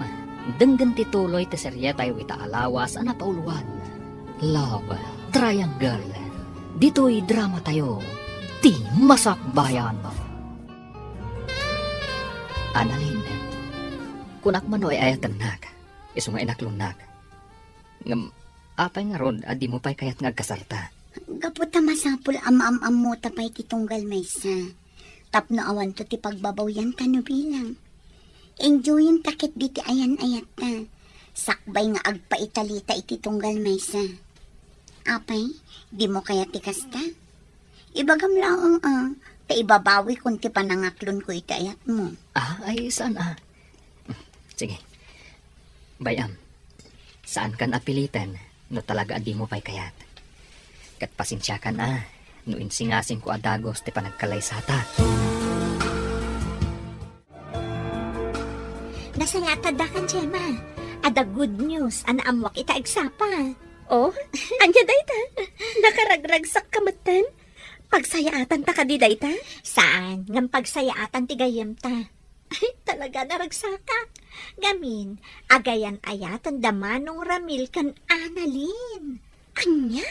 denggan ti tuloy ti seryetay witaalawas ang napauluan. Love Triangle. Dito'y drama tayo. Ti masakbayan. Annalyn, kunak man ay ayatan nak, iso nga inaklon nak. Ngam, apay nga ron, adi mo pa'y kayat nga kasarta. Gaputa masapul am mo tapay kitunggal maysa. Tapno awan to ti pagbabawyan tano bilang. Enjoyin takit di ti ayan-ayat ta. Sakbay nga agpaitalita iti tunggal maysa. Apay, di mo kaya ti kasta? Ibagam lang ta ibabawi kung ti panangaklon ko iti ayat mo. Ay saan Sige. Bayam, saan kan apilitan no talaga adi mo pa'y kayat? Kat pasensya ka na, no insingasing ko adagos ti panagkalay sa ta. Nasayata da kan, Gemma. Ada good news, anaamwak ita agsapa. Oh, anya dayta? Nakaragragsak kamatan? Pagsayaatan ta ka di dayta? Saan? Ngam pagsayaatan ti gayem ta. Ay, talaga naragsaka. Gamin, agayan ayatan damanong Ramil kan Annalyn. Anya?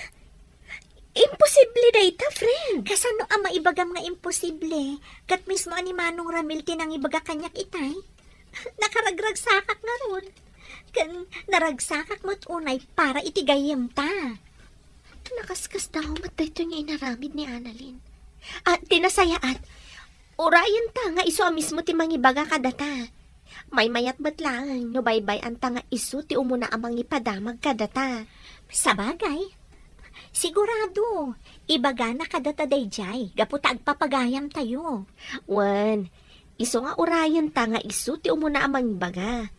Imposible dayta, friend. Kasano ang maibagam nga imposible? Kat mismo ani Manong Ramil tinang ibaga kanyak itay. Nakaragragsakak nga ron. Kan naragsakak mo't unay para itigayem ta. Nakaskas daw matay ito niya inaramid ni Annalyn. At tinasayaat, orayan ta nga iso mismo ti mangibaga kadata. May mayat batlang, no baybay anta nga iso ti umuna amang ipadamag kadata. Sabagay, sigurado, ibaga na kadata dayjay, gaputa agpapagayam tayo. Wan, iso nga orayan ta nga iso ti umuna amang ibaga.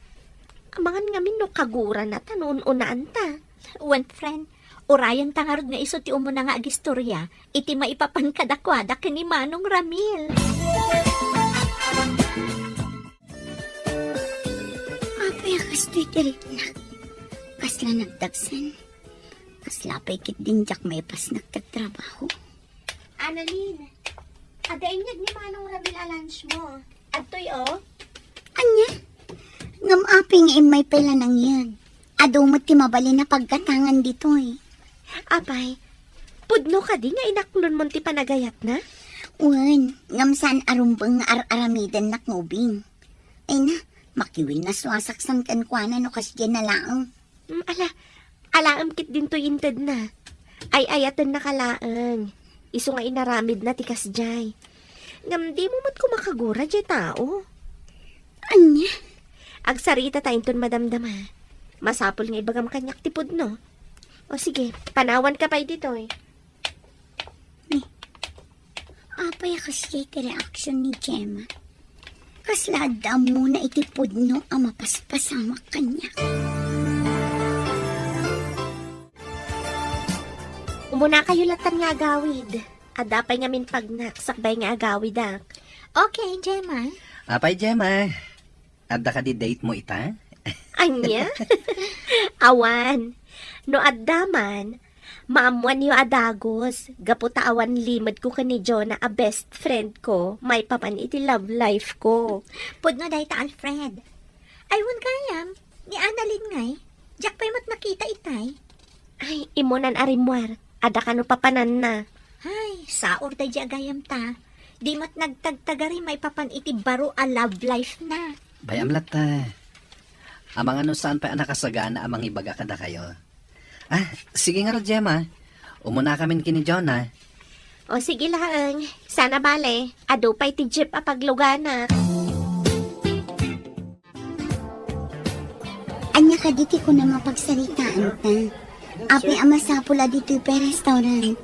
Amangan ngamin no kagura na ta noon unaan ta. Wan friend, orayan tangarod nga iso ti umuna nga agistorya, iti maipapangkadakwada kani Manong Ramil. Apay akas tuitirik na. Kasla nagdagsan. Kasla pa'y kit din jak may pas nagtatrabaho. Annalyn, adainyag ni Manong Ramil a lunch mo. Adtoy oh. Anya? Ngam aping may pala nang yan. Ado mo ti mabali na pagkatangan dito eh. Apay, pudno ka di nga inaklon mo ti panagayat na? Wan, ngamsan arumbang nga aramidan na ngubing. Ay na, makiwin na swasaksan kan kwa na no kasya na laang. Alaam kit din to inted na. Ay ayatan na kalaang. Iso nga inaramid na tikas jay. Ngam di mo mat kumakagura jay tao. Anya? Agsarita tayong ton madamdama. Masapol nga ibagam kanyak tipod no. O sige, panawan ka pa dito eh. Apay kasya ti reaction ni Gemma. Kaslada mo na itipod no ang mapaspasama kanya. Umuna kayo latan nga agawid. Adapay nga min pagnak, sakbay nga agawid ak. Okay, Gemma. Apay, Gemma. Adda ka di date mo ita? Anya? Awan. No addaman, maamuan yung adagos. Gaputa awan limad ko ka ni Jonah, a best friend ko. May papan iti love life ko. Pudno day ta Alfred. Aywan kayam, ni Annalyn ngay. Jack pa'y mat nakita itay. Ay, imonan arimwar. Ada ka no papanan na. Ay, saor day di agayam ta. Di mat nagtagtagari may papan iti baro a love life na. Bayam lata. Amang ano saan pa nakasagana amang ibaga kada kayo. Sige nga ro, Gemma. Umuna kami kini Jonah. O sige lang, sana bale. Ado pa'y ti jeep a paglugana. Anya ka diti ko na mapagsalitaan ta. Api ang masapula dito pa restaurant.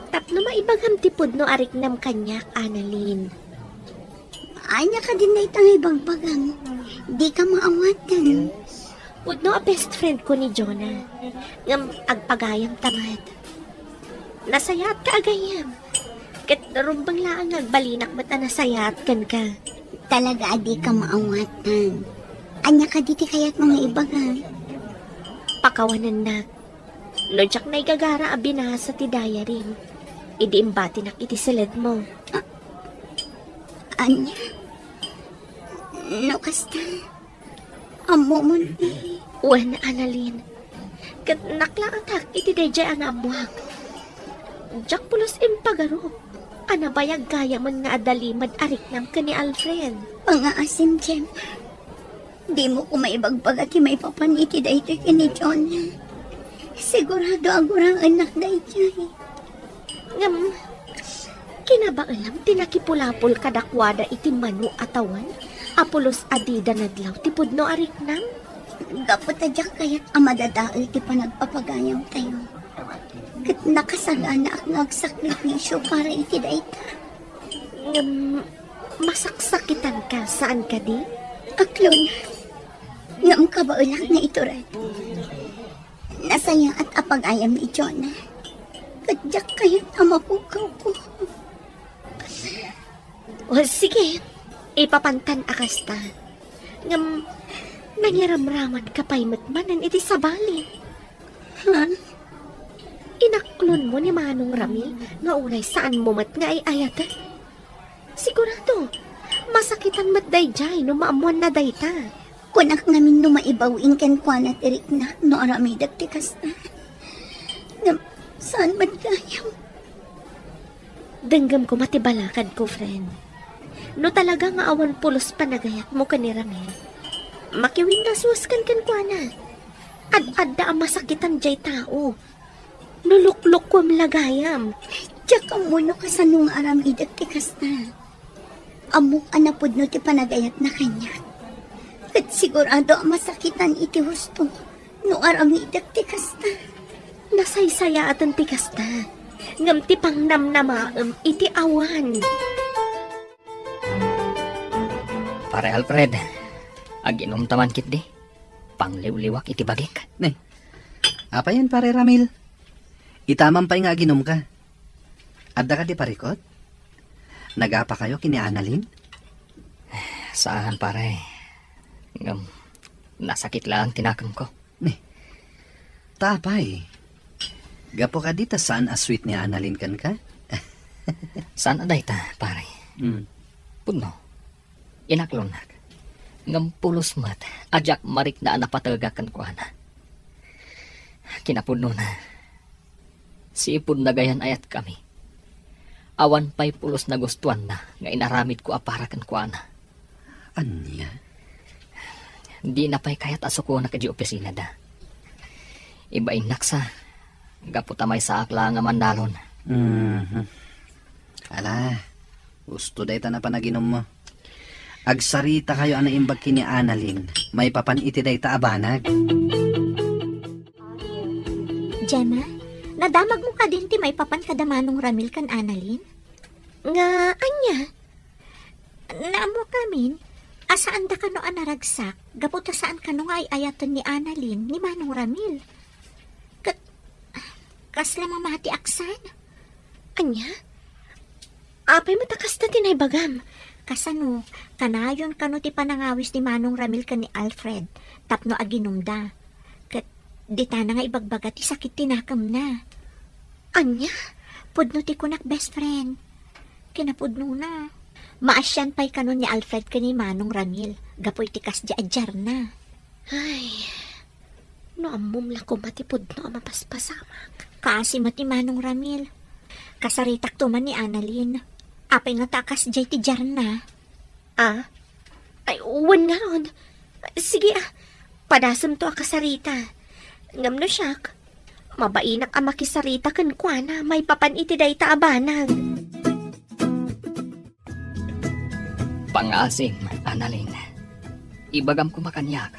Tapno maibagam tipod no arik nam kanyak, Annalyn. Anya ka din na itang ibagbagang. Di ka maawatan. Pudno a best friend ko ni Jonah. Ngam agpagayam tamad. Nasayat ka agayam. Kat narumbang laang agbalinak mata nasayat kan ka. Talaga di ka maawatan. Anya ka diti kaya't mga ibagang. Pakawanan na. Lodyak na igagara a binasa ti diary. Idi imbati nak iti silid mo. Anya? No kasta. Amo mo di. Uwan, Annalyn. Kat naklaatak iti dayjay ang abuak. Jak pulos impagaro. Anabayag gaya man nga adalimad arik nam ka ni Alfred. Pangaasim, Jem. Di mo ko maibagpag at may papaniti dahito kini John. Sigurado agurang anak dahito. Ngam, kinabaalam tinakipulapol kadakwada iti manu atawan. Apulos adida nadlaw tipod no arik nam. Gapot adyak kaya't amadadaal ti panagpapagayam tayo. Kat nakasagana ak nagsakripisyo para iti dahito. Ngam, masaksakitan ka saan ka di? Aklon, ngam kabaulak na ito rin. Nasaya at apagayam ni Jonah. Kadyak kaya't amapukaw ko. O sige, ipapantan akasta. Ngam, nangiramraman ka pa'y matmanan iti sabali. Ha? Inaklon mo ni Manong Ramil nga unay saan mo mat nga ay ayat. Sigurado, masakitan mat dayjay no maamuan na dayta. Kunak namin no maibawing kan kwa na tirik na no aramidag tikas na. Ngam, saan man gayam? Denggam ko matibalakad ko, friend. No talaga nga awan pulos panagayat mo ka ni Ramil. Makiwin na suwaskan kan kwa na. Ad-adda ang masakitan jay tao. Nuluklok ko lagayam. Tsaka muno ka sa nung aramidag tikas na. Amok anapod no ti panagayat na kanya. At sigurado ang masakitan iti husto no aramidag tikas na. Nasaysaya at ang tikas na. Ngam ti pang namnamaam iti awan. Pare Alfred, aginom taman kit di. Pangliwliwak iti bagik. Apa yan, pare Ramil? Itaman pa'y nga ginom ka. Adda ka di parikot? Nagapa kayo kini Annalyn? Saan pare? Ngam, nasakit lang tinakang ko. Tapay. Gapo ka dita saan asweet ni Annalyn kan ka? Saan aday ta, pare? Hmm. Puno. Inaklonak. Ngampulos mat, ajak marik na napatagakan ko ana. Kinapuno na. Si ipon na gayan ayat kami. Awan pa'y pulos na gustuan na, nga inaramid ko aparakan ko ana. Anya? Di na pa'y kayat asuko na kadi opisina da. Iba inaksa, gaputa may saak lang nga mandalon. Ala, gusto dayta na panaginom mo. Agsarita kayo ana imbag kini Annalyn. May papaniti dayta abanag. Gemma, nadamag mo ka din ti may papan kadamanong Ramil kan Annalyn? Nga, anya? Naamo kamin, asaan da kano anaragsak, gaputa saan kano nga ay ayaton ni Annalyn ni Manong Ramil. Kasla mamati aksan. Anya? Apay matakas na tinaybagam. Kasano, kanayon kano ti panangawis ni Manong Ramil kan ni Alfred, tapno aginumda. Kat, di ta na nga ibagbaga ti sakit tinakam na. Anya? Pudno ti kunak best friend. Kinapudno na. Maasyan pa'y kanon ni Alfred ka ni Manong Ramil. Gapoy ti kas di adjar na. Ay, no amom la ko matipod no mapaspasamak. Kasi mati Manong Ramil. Kasaritak to man ni Annalyn. Apay nga takas di ti jar na. Ah? Ay, uwan nga ron. Sige padasam to akasarita. Ngam no siyak. Mabainak ang makisarita kan kuana, may papan iti day taabanag. Pangasim, Annalyn. Ibagam ko makanyak.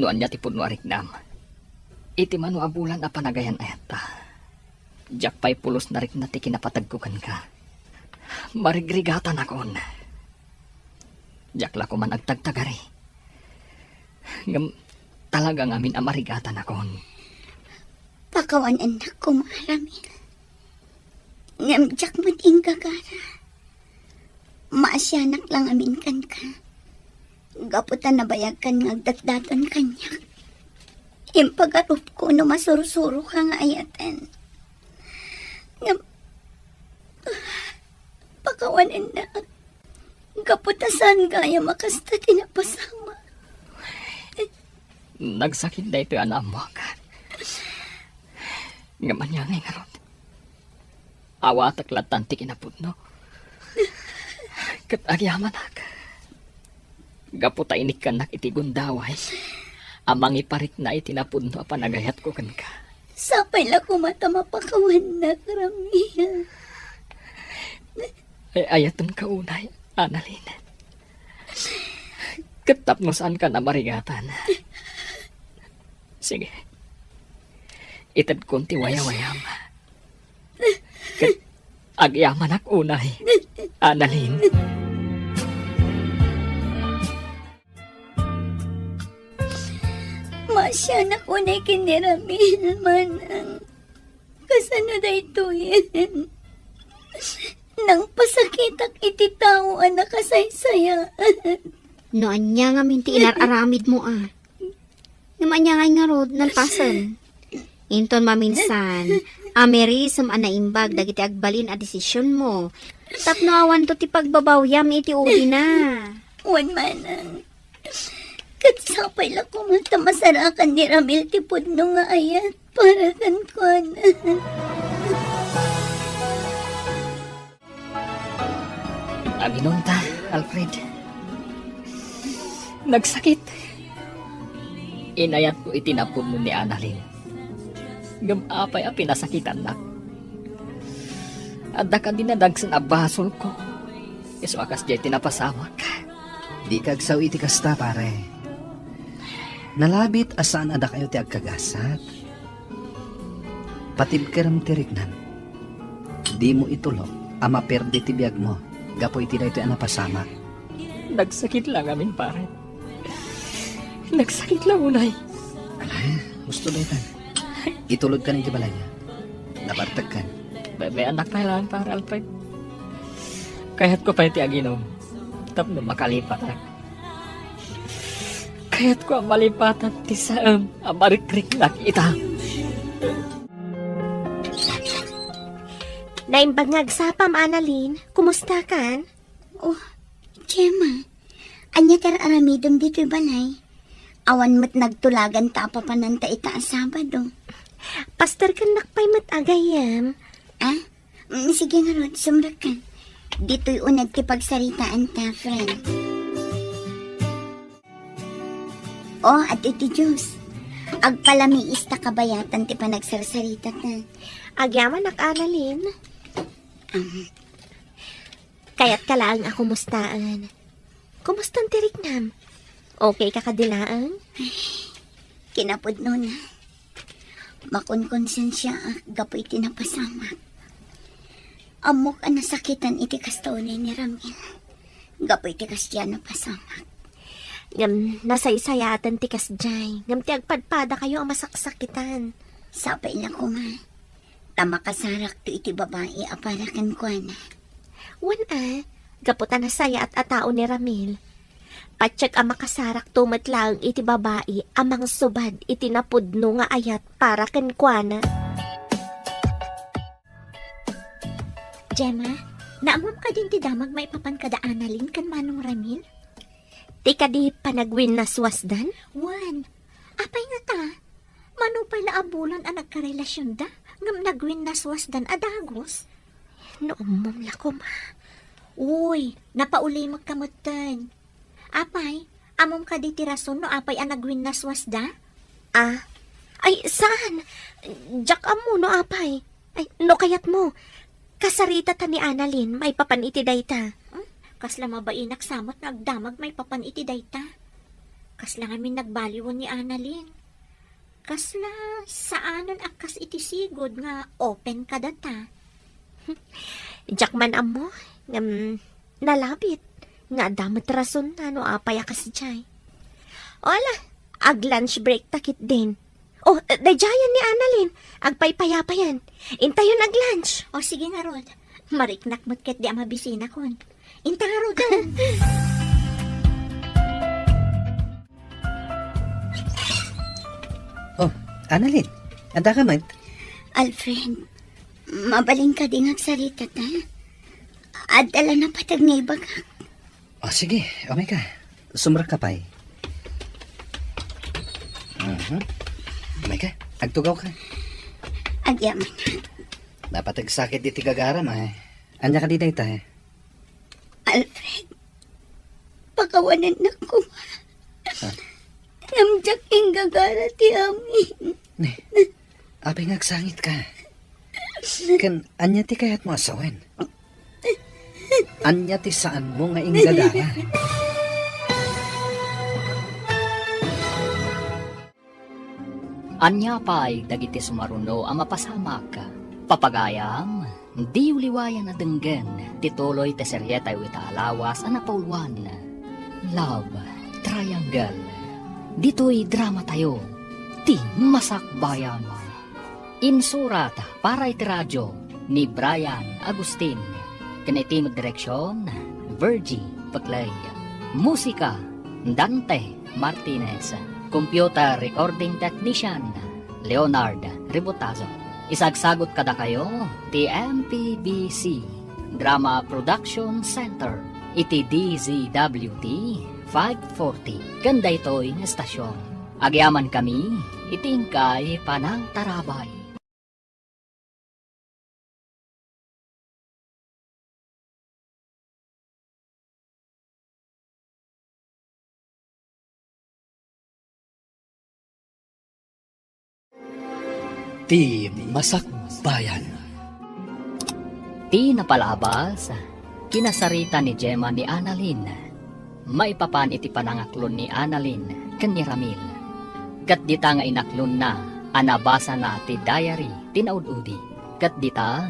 Noan niya tipod no ariknam. Iti mano abulan a panagayan ayata. Diyak pa'y pulos na rin na ti kinapatagkukan ka. Marigrigatan akon. Diyak la ko man agtagtagari. Ngam talagang amin amarigatan akon. Pakawan anak ko, Maramil. Ngamjak mo ting gagara. Maasyanak lang amin kan ka. Gaputan na bayag kan ngagdagdaton kanyak. Impagarup ko no masurusuro ka nga ayatan. Pakawan anak. Gaputasan gaya makasta tinapasama. Nagsakit na ito ang amok. Ngaman niya ngay ngarot. Awa taklatan ti kinapod no. Kat agyaman ak. Gaputa inik kanak iti gundaway. Amang iparik na itinapod no panagayat ko kan ka. Sapay la ko mata mapakawan na karamihan. Ay ayaton ka unay, Annalyn. Katap mo saan ka na marigatan. Sige. Itad konti waya-wayam. Agyaman ak unay, Annalyn. Masya na ko na kiniramin manang. Kasano da ito yan? Nang pasakitak iti tao anak kasaysaya. Noan niya nga minti inararamid mo Naman niya nga rod nalpasan. Inton maminsan, amerisam anaimbag dagiti agbalin a desisyon mo. Tapno awan to ti pagbabawyam iti uli na. Wan manang. Katsapay la ko mata masarakan ni Ramil ti pudno nga ayat para kan ko na. Aminunta, Alfred. Nagsakit. Inayat ko itinapon mo ni Annalyn. Gamapay a pinasakitan na. Adda ka dinadagsan a basol ko. Iso akas jay tinapasamak. Di kagsaw iti kasta, pare. Nalabit asaan ada kayo ti agkagasat. Patib karam tirignan. Di mo itulok, ama perdi ti biyag mo. Gapoy ti daytoy anapasama. Nagsakit lang amin, pare. Nagsakit lang, unay. Alay, gusto daytan. Itulod ka ng balay niya. Nabartag kan. Bebe, anak pa lang, pare, Alfred. Kaya't ko pa iti aginom. Tapno makalipat ako. Kaya't ko ang malipatan ti saam amarikrik nakita. Naimbag nga agsapam, Annalyn. Kumusta kan? Oh, Gemma. Anya tar aramidom dito'y balay. Awan mo't nagtulagan ta papananta ita ang Sabado. Pastor kan nakpay matagayam. Ah? Sige nga Rod, sumrak ka. Dito'y unag ti pagsaritaan ta, friend. Oh, at iti Diyos. Agpalamiis ta kabayatan ti panagsarsarita ta. Agyaman Annalyn. Kaya't kalaang ako mustaan. Kumustan tirik nam? Okay ka kadilaan? Kinapod no na. Makonkonsensya gapoy tinapasamak. Amok ang nasakitan iti kastone ni Ramil. Gapoy ti kastya napasamak. Ngam nasaysayatan ti kasjay. Ngam ti agpadpada kayo ang masaksakitan. Sapay na ko nga. Tamakasarak to iti babae aparakan ko na. Wan gaputan na saya at atao ni Ramil. Patsyak ang makasarak tumatlang iti babae amang subad iti napudno nga ayat para kenkwana. Gemma, naamam ka din ti damag may papan kada Annalyn kan Manong Ramil? Ti kadi panagwin na swasdan? Wan, apay nga ta? Manupay na abulan ang nagkarelasyon da? Ngam nagwin na swasdan adagos? Noong mumla ko ma. Uy, napauli magkamutan. Apay, amom ka di tirason no apay ang nagwin na swasda? Ay saan? Jak amo no apay. Ay no kayat mo. Kasarita ta ni Annalyn may papaniti dayta. Kasla mabainak samot nagdamag may papan iti dayta. Kasla ngamin nagbaliwon ni Annalyn. Kasla saanan akas iti sigod nga open ka data. Jak man amo. Nalabit. Nga damat rason na no apay akas jay. Ola, ag lunch break takit din. Oh, dajayan ni Annalyn. Agpaypayapayan. Intayon ag lunch. O sige nga Rod, mariknak mo't ket di amabisina kon. Inta nga Rod. Oh, Annalyn, anda ka man? Alfred, mabaling ka din agsarita ta. Adala na patag na ibagak. Oh, sige, okay ka. Sumrak ka pa eh. Okay ka, agtugaw ka. Agyaman. Dapat agsakit iti kagaram eh. Anya ka di dayta eh. Alfred, pakawanan na ko. Namjak ing gagara ti amin. Apay nga agsangit ka. Kan, anya ti kayat mo asawen. Anya ti saan mo nga inggadara. Anya pa'y dagiti sumaruno ang mapasamak. Papagayam, di uliwayan na denggen, tituloy te seryeta wita alawas ang napauluan. Love Triangle. Dito'y drama tayo. Ti masakbayan. Insurat para iti radyo ni Brian Agustin. Kanitimod direksyon, Virgie Paclay. Musika, Dante Martinez. Computer recording technician, Leonard Ribotazo. Isagsagot kada kayo, TMPBC Drama Production Center. Iti DZWT 540. Ganda ito'y estasyon. Agyaman kami, itingkay panang tarabay. Ti Masakbayan. Ti napalabas, kinasarita ni Gemma ni Annalyn. Maipapan iti panangaklon ni Annalyn ken ni Ramil. Kat dita nga inaklon na, anabasa na ti diary, tinaududi. Kat dita,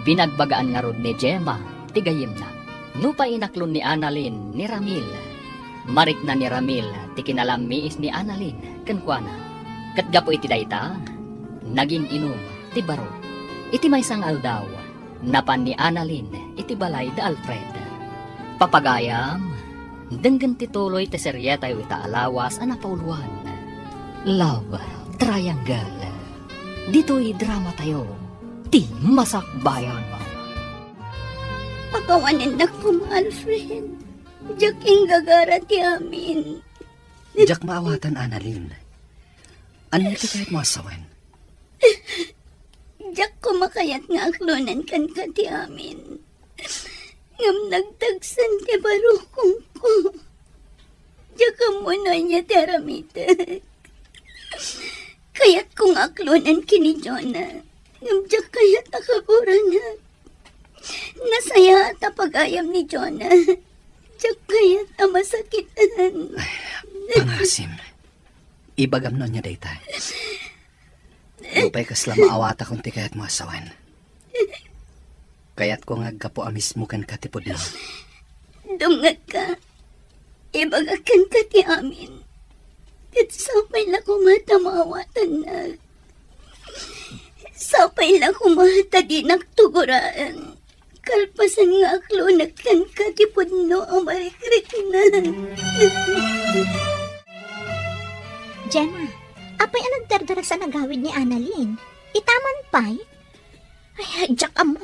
binagbagaan nga rod ni Gemma, ti gayem na. Nupa inaklon ni Annalyn ni Ramil. Marik na ni Ramil, ti kinalamiis ni Annalyn, ken kuana. Kat gapo iti dayta, naging inom, ti baro. Iti may sang aldaw, napan ni Annalyn, iti balay da Alfred. Papagayam, denggan tituloy ti seryeta wita alawas ang napauluan. Love Triangle. Dito'y drama tayo. Ti masakbayan. Pakawanan na ko, Alfred. Jak gagara ti amin. Jak maawatan, Annalyn. Ano iti kahit mo asawan? Jak kumakayat nga aklonan kan ka ti amin. Ngam nagtagsan ti barukong ko. Jak muna niya ti aramitek. Kayat kong aklonan kini Jonah. Ngam jak kayat akaburan. Nasaya at pag-ayam ni Jonah. Jak kayat masakitan. Pangasim. Ibagam nun niya dayta. Lupay kasla maawata kung ti kahit mo asawan. Kaya't ko ngagkapo amis mo kan katipod mo. Dumngag ka. Ibagakan ka ti amin. Kat sapay na kumata maawatan na. Sapay na kumata di nagtuguraan. Kalpasan nga aklo nagkan ka ti pudno ang marikrik na. Gemma, apay ang nagdardara sa nagawid ni Annalyn? Itaman pa'y? Ay, Jack amo.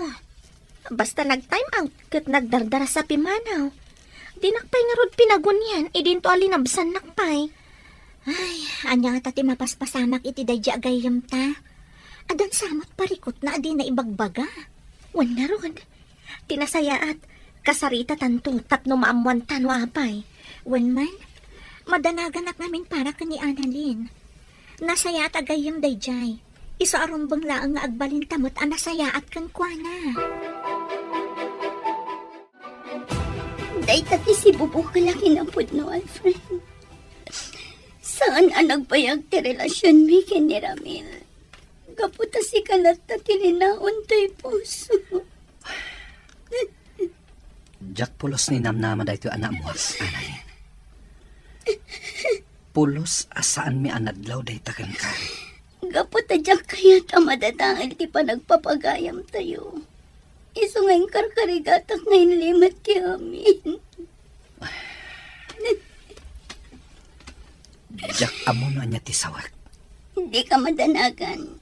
Basta nag-time out kat nagdardara sa pimanaw. Dinakpay nga rod pinagunyan, idinto alinabsan nakpay. Ay, anya nga tati mapaspasamak iti dadya agayam ta. Adan samot parikot na adi na ibagbaga. Wan na ron. Tinasaya at kasarita tanto tapno maamuan tanwa apay. Wan man, madanagan at namin para ka ni Annalyn. Nasaya at agayam dayjay. Iso arumbang laang nga agbalin tamot ang nasaya at kankwana. Day tati si Bubo kalaki ng pudno, Alfred. Saan ang nagbayag ti relasyon mi kini Ramil? Kaputa si kalat tati linaon to'y puso. Jak pulos ni namnama dahito anak mo, Annalyn. Pulos asaan mi anadlaw dahita kan ka. Kaputa jak kaya tamadadangil ti pa nagpapagayam tayo. Iso ngayong karkarigatak ngayon limat ti amin. Jak amo na niya ti sawak. Hindi ka madanagan.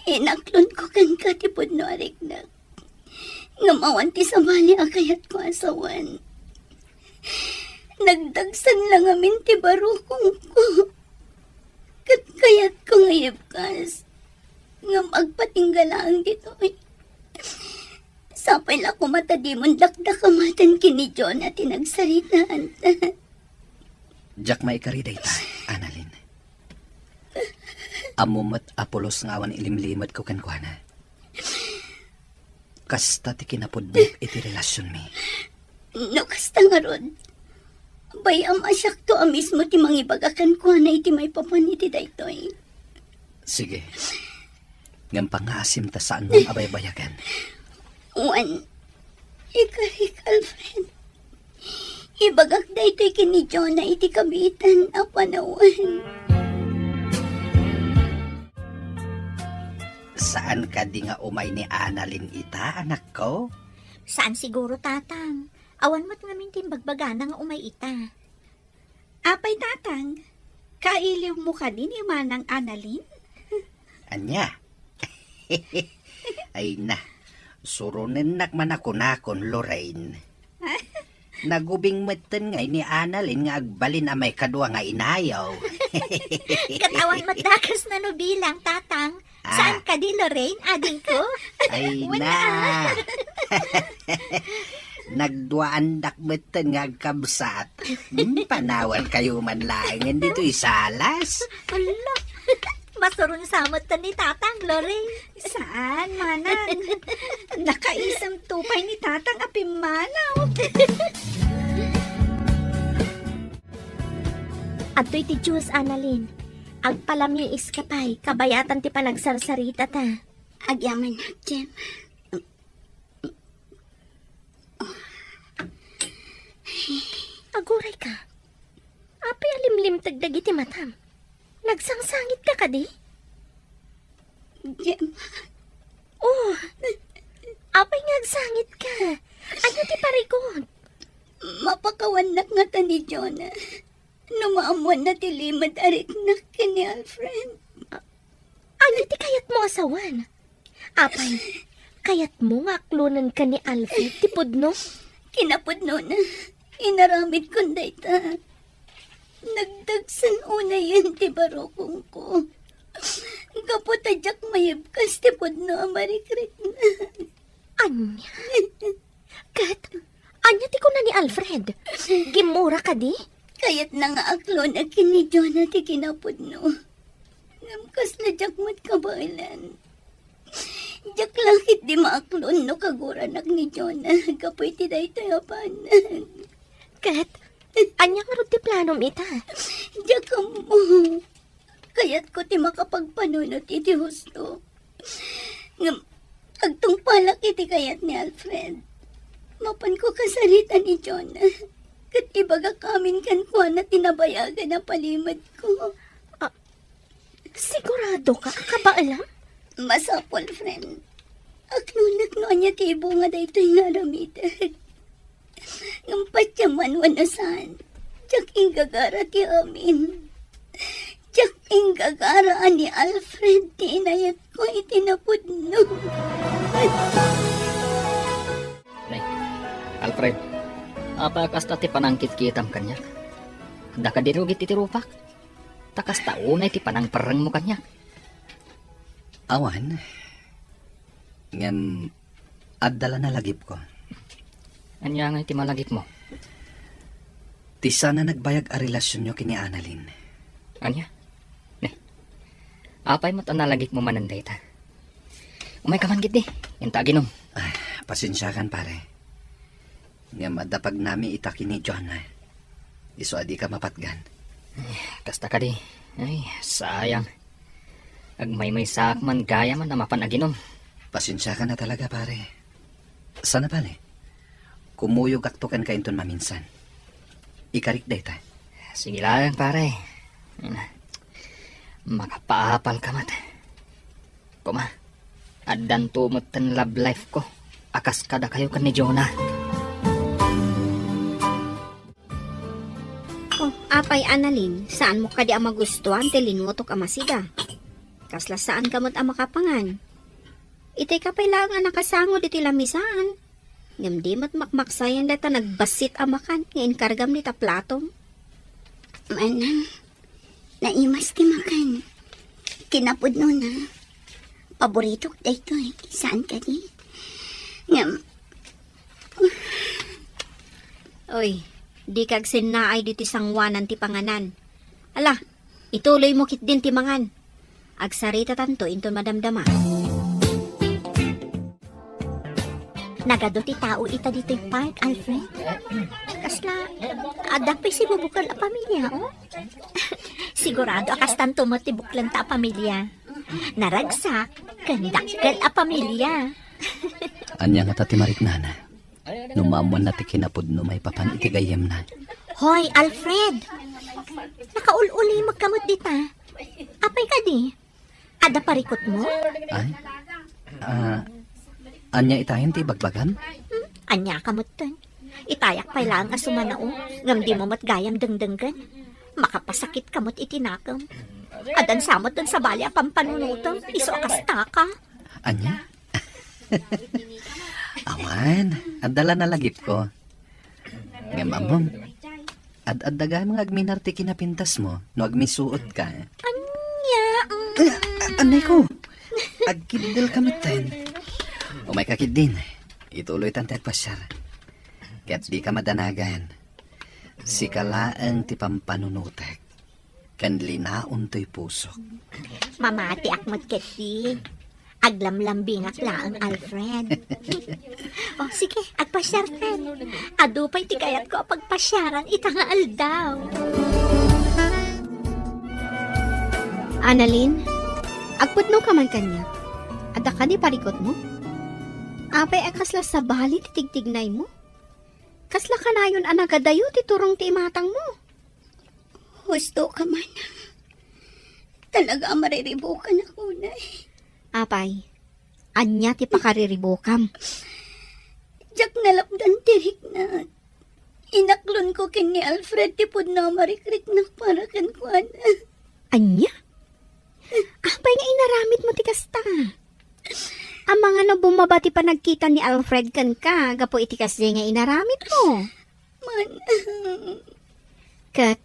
Inaklon ko kan katipod no arignak. Ngamawan ti sabali akayat ko asawan. Nagdagsan lang amin ti barukong ko. Kayat ko ngayibkas. Ngam agpatinggalaan dito. Sapay la ko matadimon dakdakamatan kini John at tinagsaritaan. Jak maikari dayta, Annalyn. Amumat apulos nga awan ilimlimad ko kan kuana. Kasta ti kinapudbip iti relasyon mi. No, kasta nga ron. Bayam asyak to mismo ti mangibagakan ko na iti may papan iti daytoy. Sige. Ngam pangasim ta saan mong abay-bayagan. Juan, ikarik, Alfred. Ibagak daytoy kini John na iti kabitan a panawan. Saan ka di nga umay ni Annalyn ita, anak ko? Saan siguro tatang? Awan mo't ngamin timbagbaga na nga umay ita. Apay tatang, kailiw mo ka din yung manang Annalyn? Anya? Ay na, surunin nakman ako nakon, Lorraine. Nagubing meten nga ni Annalyn nga agbalin amay kadwa nga inayaw. Katawan mo't dakas na no bilang tatang. Saan ka di, Lorraine, ading ko? Ay na. Nagduaan dakmeten nga agkabsat. Panawan kayo man lang. Dito isalas. Ala, masurun samot ta ni tatang, Lorraine. Saan, manang? Nakaisang tupay ni tatang apimanaw. Ato'y ti Diyos, Annalyn. Agpalamiis ka pa'y, kabayatan ti panagsarsarita ta. Agyaman na, Jem. Aguray ka. Apay alimlim tagdagi ti matam. Nagsangsangit ka ka di? Jem, Oh, apay ngagsangit ka. Ano ti parikod? mapakawanak nga ta ni Jonah. Numaamuan na ti limad arik na kini Alfred. Ano ti kayat mo asawan? Apay, kayat mo nga aklunan ka ni Alfred ti pudno? Kinapudno na. Inaramid kong dayta. Nagdagsan una yan ti barokong ko. Kaputadyak mayabkas ti podno amarikrit na. Anya? Kat, anya ti ko na ni Alfred. Gimura ka di? Kayat na nga aklo na kini Jonah ti kinapudno. Namkas na jak mat kabailan. Jak langit di maaklon no kagoranak ni Jonah. Kapoy ti daytoy apanan. Kat, anya nga ron ti planom ita? Jak mo. Kayat ko ti makapagpanunot iti husto. Ngam, agtungpalak iti kayat ni Alfred. Mapan ko kasarita ni Jonah. Kat ibaga kamin kan ko na tinabayagan na palimad ko. Sigurado ka? Ka ba alam? Masapol, friend. Aknunak no anya ti bunga dayto nga ramitan. Ngampat yaman wanasan. Tsak inggagara ti amin. Tsak inggagara ni Alfred ti inayat ko itinapudno. Alfred, apa kasta ti panangkit kitam kanyak? Da ka dirugit iti rupak? Takas taunay ti panang pereng mo kanyak. Awan, ngem adala na lagip ko. Anya nga iti malagip mo? Ti sana nagbayag a relasyon nyo kini Annalyn. Anya? Apay mo't analagip mo mananday ta. Umay ka man gid di. Inta ginom. Ay, pasensyakan pare. Ngem adapag nami itaki ni John. Iso adi ka mapatgan. Kasta ka di. Ay, sayang. Agmay-may sak man gaya man na mapanaginom. Pasensyakan na talaga pare. Sana pale. Kumuyog aktukan ka inton maminsan. Ikarik day ta. Sige lang pare. Makapaapal ka mat. Kuma, adan tumot ten love life ko. Akas kada kayo kan ni Jonah. Oh, apay Annalyn, saan mo kadi ang magustuhan ti linmotok amasida? Kasla saan kamot ang makapangan? Itay kapay lang ang nakasango diti lamisaan. Ngamdimot makmaksayan data nagbasit amakan ngayon kargam nita platong. Manang, naimas ti makan. Kinapudno na. Paborito ko dayto eh. Saan ka di? Ngam, Oy, di kag sinaay diti sangwanan ti panganan. Ala, ituloy mo kit din ti mangan. Agsarita tanto inton madamdama. Nagado ti tao ita dito'y park, Alfred. Kasla, adapay si bubukal a pamilya, oh. Sigurado akas tanto mo ti buklan ta a pamilya. Naragsak, kandakkel a pamilya. Anya nga tati mariknana. Numamuan na ti kinapudno may papan itigayem na. Hoy, Alfred! Nakaululi magkamot dita. Apay ka di? Ada parikot mo? Ay? Anya itahin ti bagbagan? Anya kamot ton. Itayak pa lang asumanao. Ngam di mo matgayam dengdenggan. Makapasakit kamot itinakam. Adan samot dun sa bali a pampanunutom. Iso akasta ka. Anya? Awan, adala na lagip ko. Ngam amom, ad-adaga mga agminar ti kinapintas mo, no agmisuot ka. Anya, Anay ko, agkidil ka matan. Umay kakid din, ituloy tantay pasyar. Kaya't di ka madanagan. Si kalaan ti pampanunutek, kanlinaon to'y pusok. mamati akmot keti. Aglamlambingak laang Alfred. Oh, sige, agpasyar ken. Adupay ti kayat ko pagpasyaran itanga aldaw. Annalyn, agputno ka man kanya. Ada ka di parikot mo? Apay akasla sa bali titigtignay mo? Kasla ka na yun anagadayo ti turong ti imatang mo. husto ka man. Talaga mariribukan ako na eh. Apay, anya ti pakariribokam. Jak nalapdan tirik na. Inaklon ko kin ni Alfred tipod na marikrik na para kan kuan. Anya? Apay nga inaramit mo ti kasta. Ang mga no bumaba ti panagkita ni Alfred kan ka, gapo iti kasi nga inaramit mo. Kat,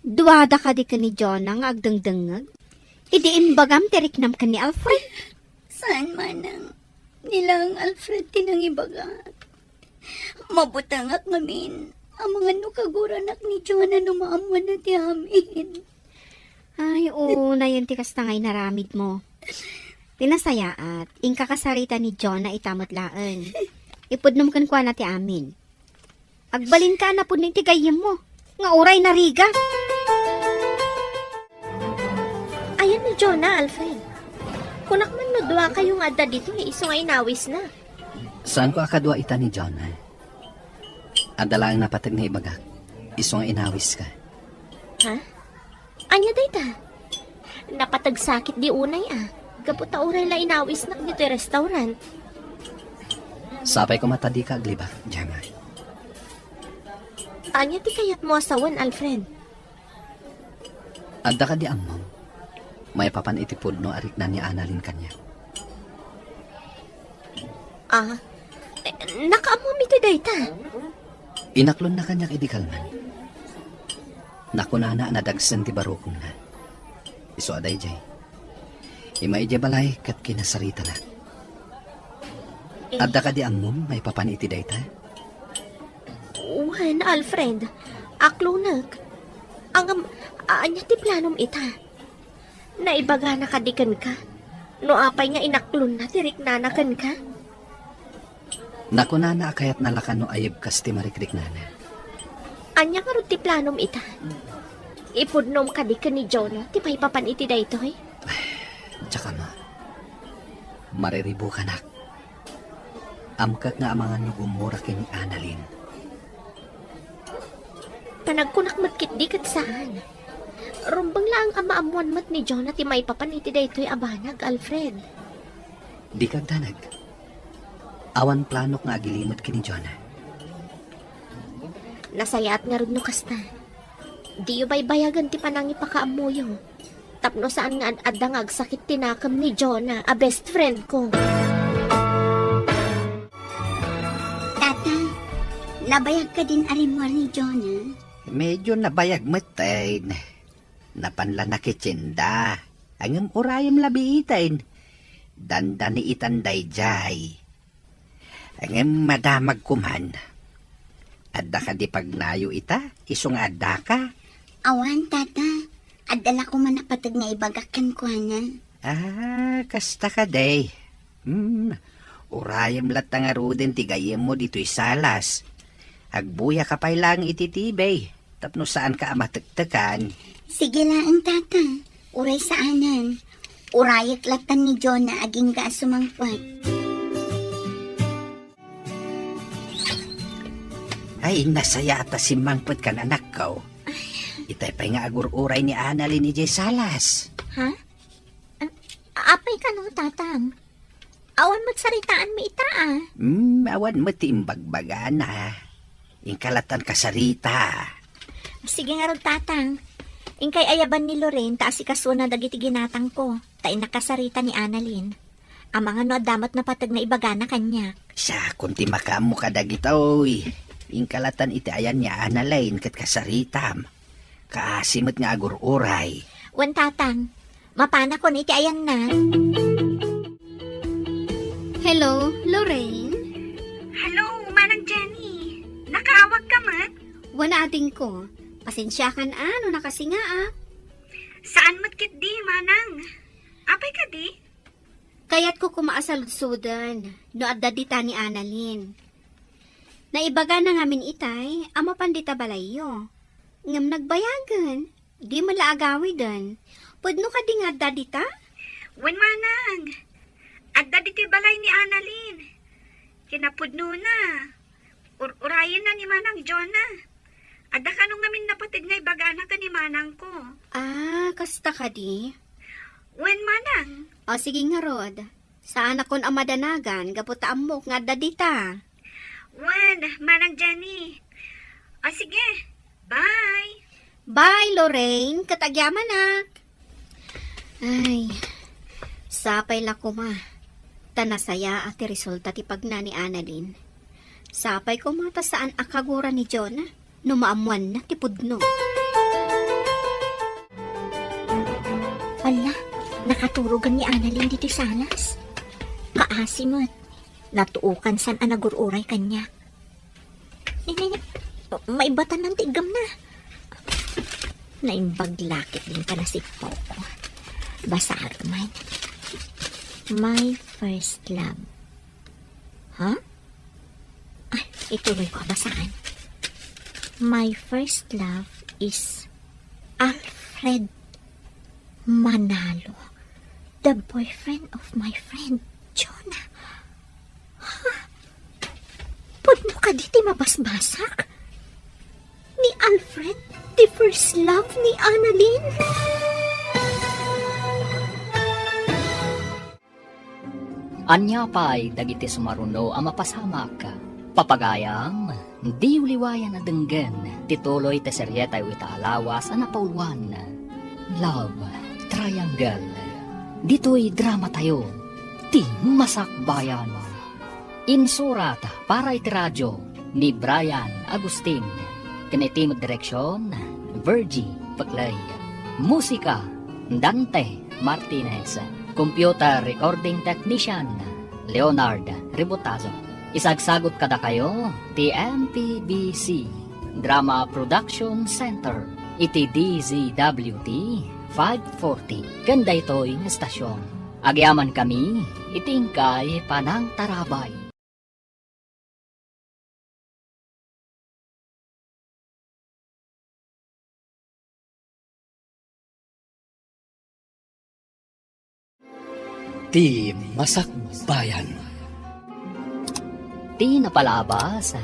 duwada ka di ka ni Jonah nga agdengdengag. Idi imbagam tiriknam ka ni Alfred. Saan manang nilang Alfred tinang ibagat. Mabutangak ngamin ang mga nukaguranak ni Jonah numaamuan na ti amin. Ay, oo, na yun tikas na ngay naramid mo. Pinasayaat, inkakasarita ni Jonah itamotlaan. Ipudnom kan kwa na ti amin. Agbalin ka na po ni tigayim mo. Nga oray na riga. Ayan ni Jonah, Alfred. Kunak man no dua kayong adda dito, iso nga inawis na. Saan ko akadwa ita ni John, eh? Adala ang napatag na ibagak. Iso nga inawis ka. Ha? Anya dayta? Napatag sakit di unay Gaputa oray la inawis na dito yung restaurant. Sapay ko matadi ka aglibak, Jama. Anya ti kayat mo asawan, Alfred? Adda ka di amom. May papan itipod no arik na ni Annalyn kanya. Nakaamom iti dayta. Inaklon na kanya idikalman. Nakunana na dagsan ti barokong na. Iso aday jay. Ima ije balay kat kinasarita na. Adda ka di amom, may papan iti dayta. Uhan, Alfred. Aklunag. Anya ti planom ita. Naibaga na kadikan ka. No apay nga inaklon na, tirik nanakan ka. Nakunana kayat nalakan no ayib kas ti marikrik nana. Anya nga ron ti planom ita. Ipudnom kadikan ni Jonah, ti paipapan iti daytoy. Tsaka ma, mariribo ka nak. Amkat nga ang mga nugumura kini Annalyn. Panagkunak matkit di kat saan. Rumbang lang ang maamuan mat ni Jonah ti maipapan iti daytoy abanag, Alfred. Di kagdanag. Awan planok nga agilimot kini Jonah. Nasayaat nga rin no kasta. Di yu baybayagan ti panangi pakaamuyo. Tapno saan nga adda nga agsakit tinakam ni Jonah, a best friend ko. Tata, nabayag ka din arimwar ni Jonah. Medyo nabayag matain. Napanla na kitsinda. Ang urayam labi itain. Dandani itanday jay. Ang madamag kuman. Adda ka di pagnayo ita, isong adda ka. Awan, tata. Adala ko man napatag na ibagakan ko na. Kasta ka day. Urayam latang aruden tigayem mo dito'y salas. Agbuya ka pa'y lang ititibay. Tapno saan ka amatagtakan. Sige lang, tata. Uray saanan. Urayak latan ni Jonah aging gaasumangpag. Ay, nasayata si Mangput kan anak ko. Itay pa'y nga agur-uray ni Annalyn ni Jay Salas. Ha? Apay ka no, tatang. Awan magsaritaan mi ita Awan mo tiimbagbagan Ingkalatan kasarita. Sige nga ron, tatang. Ingkay ayaban ni Loren, taas ikaswa na dagiti ginatang ko. Tain nakasarita ni Annalyn. Ang mga no damat na patag na ibagana kanya. Sa kunti makamu kadagitoy. Ingkalatan iti ayan niya Annalyn kat kasaritam. Kaasimot nga agur-uray. Wan, tatang. Mapana ko na iti ayan na. Hello, Lorraine? Hello, Manang Jenny. Nakaawag ka mat? Wana ading ko. Pasensya kan ano nakasinga Saan matkit di, Manang? Apay ka di? Kaya't ko kumaasaludsudan, no adda dita ni Annalyn. Naibaga na ngamin itay, ama pandita balayo. Ngam nagbayagan, di malaagawi dan. Pudno ka di nga adda dita? Wen, Manang. Adda diti balay ni Annalyn. Kinapudno na. Urayan na ni Manang Jonah. Adda ka nung namin napatid nga ibagana ka ni Manang ko. Kasta ka di? Wen, Manang. O sige nga Rod, saan akon ang madanagan, gaputa amok nga adda dita. Wen, Manang Jenny. O sige, bye. Bye, Lorraine. Katagyaman nak. Ay, sapay la ko ma. Tanasaya at resulta ti pagna ni Annalyn. Sapay ko mata saan akagura ni Jonah. No maamuan na tipudno. Ala, nakaturugan ni Annalyn dito sa alas. Kaasimat. Natuukan san anagururay kanya. Nini, may batan ng tigam na. Naimbaglakit din ka na si Poco. Basag man. My first love. Huh? Ay, ituloy ko basaan. My first love is Alfred Manalo, the boyfriend of my friend Jonah. Huh? Pudno ka diti mabasbasak? Ni Alfred, the first love ni Annalyn? Anya pa'y dagiti sumaruno ang mapasamak. Papagayam, di uliwayan na denggen, tituloy te seryeta yu itaalawas ang napauluan. Love Triangle. Dito'y drama tayo, ti masakbayan. Insurat para iti radyo ni Brian Agustin. Kanitim direksyon, Virgie Paclay. Musika, Dante Martinez. Computer recording technician, Leonard Ributazo. Isagsagot kada kayo, TMPBC Drama Production Center, iti DZWT 540. Ganda ito'y estasyon. Agyaman kami, itingkay panang tarabay. Ti Masakbayan. Ti napalabas,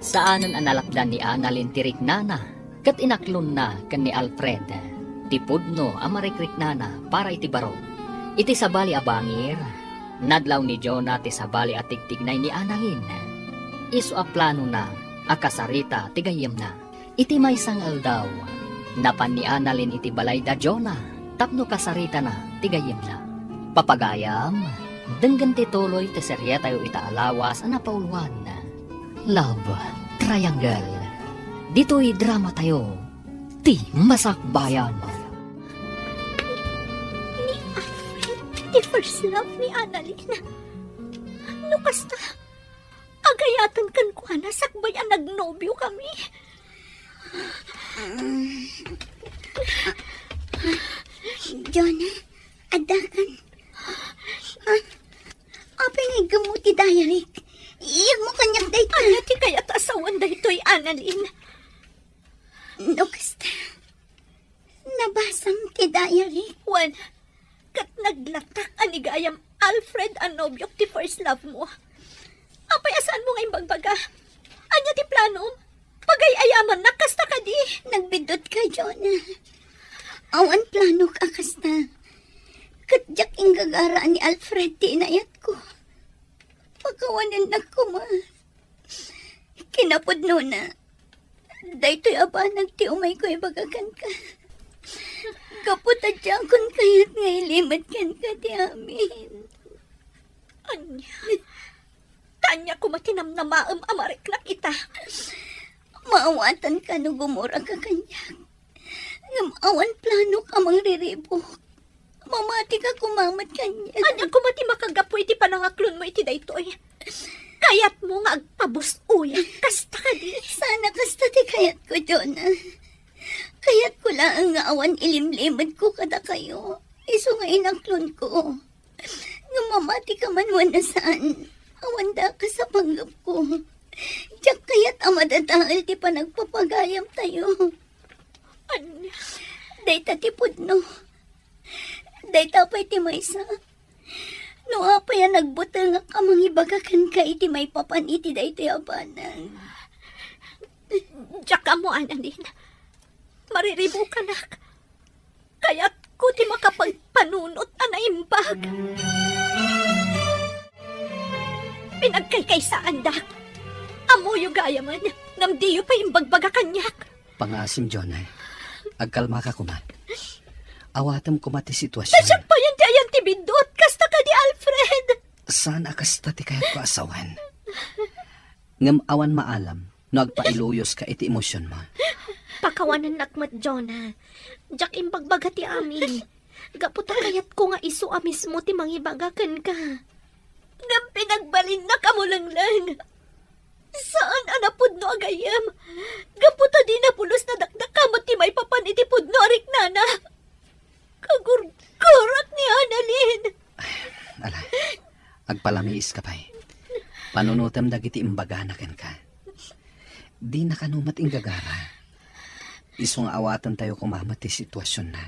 saanan analakdan ni Annalyn ti riknana, kat inaklon na kan ni Alfred. Ti pudno ang marikriknana para iti baro. Iti sabali abangir, nadlaw ni Jonah ti sabali at tigtignay ni Annalyn. Isu a plano na, akasarita ti gayem na. Iti may sangal daw, napan ni Annalyn iti balay da Jonah, tapno kasarita na ti gayem na. Papagayam, denggan ti tuloy ti seryeta yu itaalawas ang napauluan. Love Triangle. Dito'y drama tayo, ti masakbayan. Ni Alfred, the first love ni Annalyn. Lukas na, agayatan kan ko na sakbay ang nagnobyo kami. Jonah, adakan. Apay nga gamuti dayarik. Iyag mo kanyak day ka. Ano ti kaya asawan da ito'y Annalyn? No, kasta. Nabasam ti dayarik. Juan, kat naglatak anigayam Alfred anobyok ti first love mo. Apay asan mo ngayong bagbaga? Anya ti plano? Pagay-ayaman na kasta ka di. Nagbidot ka, Jonah. Awan plano ka kasta. Katjak ing gagaraan ni Alfred ti inayat ko. Pagkawanan na ko, ma. Kinapudno na. Daytoy abanag ti umay ko ibagakan ka. Kaputa dyan kun kayat nga ilimad kan ka ti amin. Anya, tanya ko matinam na maam amarik na kita. Maawatan ka no gumura ka kanyak. Ngamawan plano ka mang riribok. Mamati ka kumamat kanya. Anya ko mati makagapoy ti panangaklon mo iti daytoy. Kayat mo nga agpabus uyan. Kasta ka di. Sana kasta ti kayat ko, Jonah. Kayat ko lang nga awan ilimlimad ko kada kayo. Iso nga inaklon ko. Nga mamati ka man na saan. Awan da ka sa panggap ko. Diyak kayat amadadahal ti panagpapagayam tayo. Anya, Dayta ti pudno. Dayta pa'y ti maysa. No apay nagbutang nga kamang ibagakan ka iti may papan iti dayta abanang. diyak ka mo, Annalyn. Mariribo ka na. Kayat ko ti makapagpanunot anaimbag. Pinagkaykaysaan da. Amoyo gayaman. Namdiyo pa imbagbaga kanyak. Pangasim, Jonah. Agkalma ka kuma. Awatam kuma ti sitwasyon. Nasyak pa yan di ayan ti bidot. Kasta ka di Alfred. Saan akas tati kayat ko asawan? Ngam awan maalam, no agpailuyos ka iti emosyon mo. Pakawanan nakmat, Jonah. Jak imbagbagati ti amin. Gaputa kayat ko nga isu a mismo ti mangibagakan ka. Ngam pinagbalin na kamo lang. Saan anapod no agayam? Gaputa di na pulos na dakdakamot ti may papan iti pudno arik nana. Kagurgurat ni Annalyn. Ala, agpalamiis ka pa'y. Panunutam dagiti imbaganakan ka. Di nakanumat ingagara. Iso nga awatan tayo kumamat ti sitwasyon na.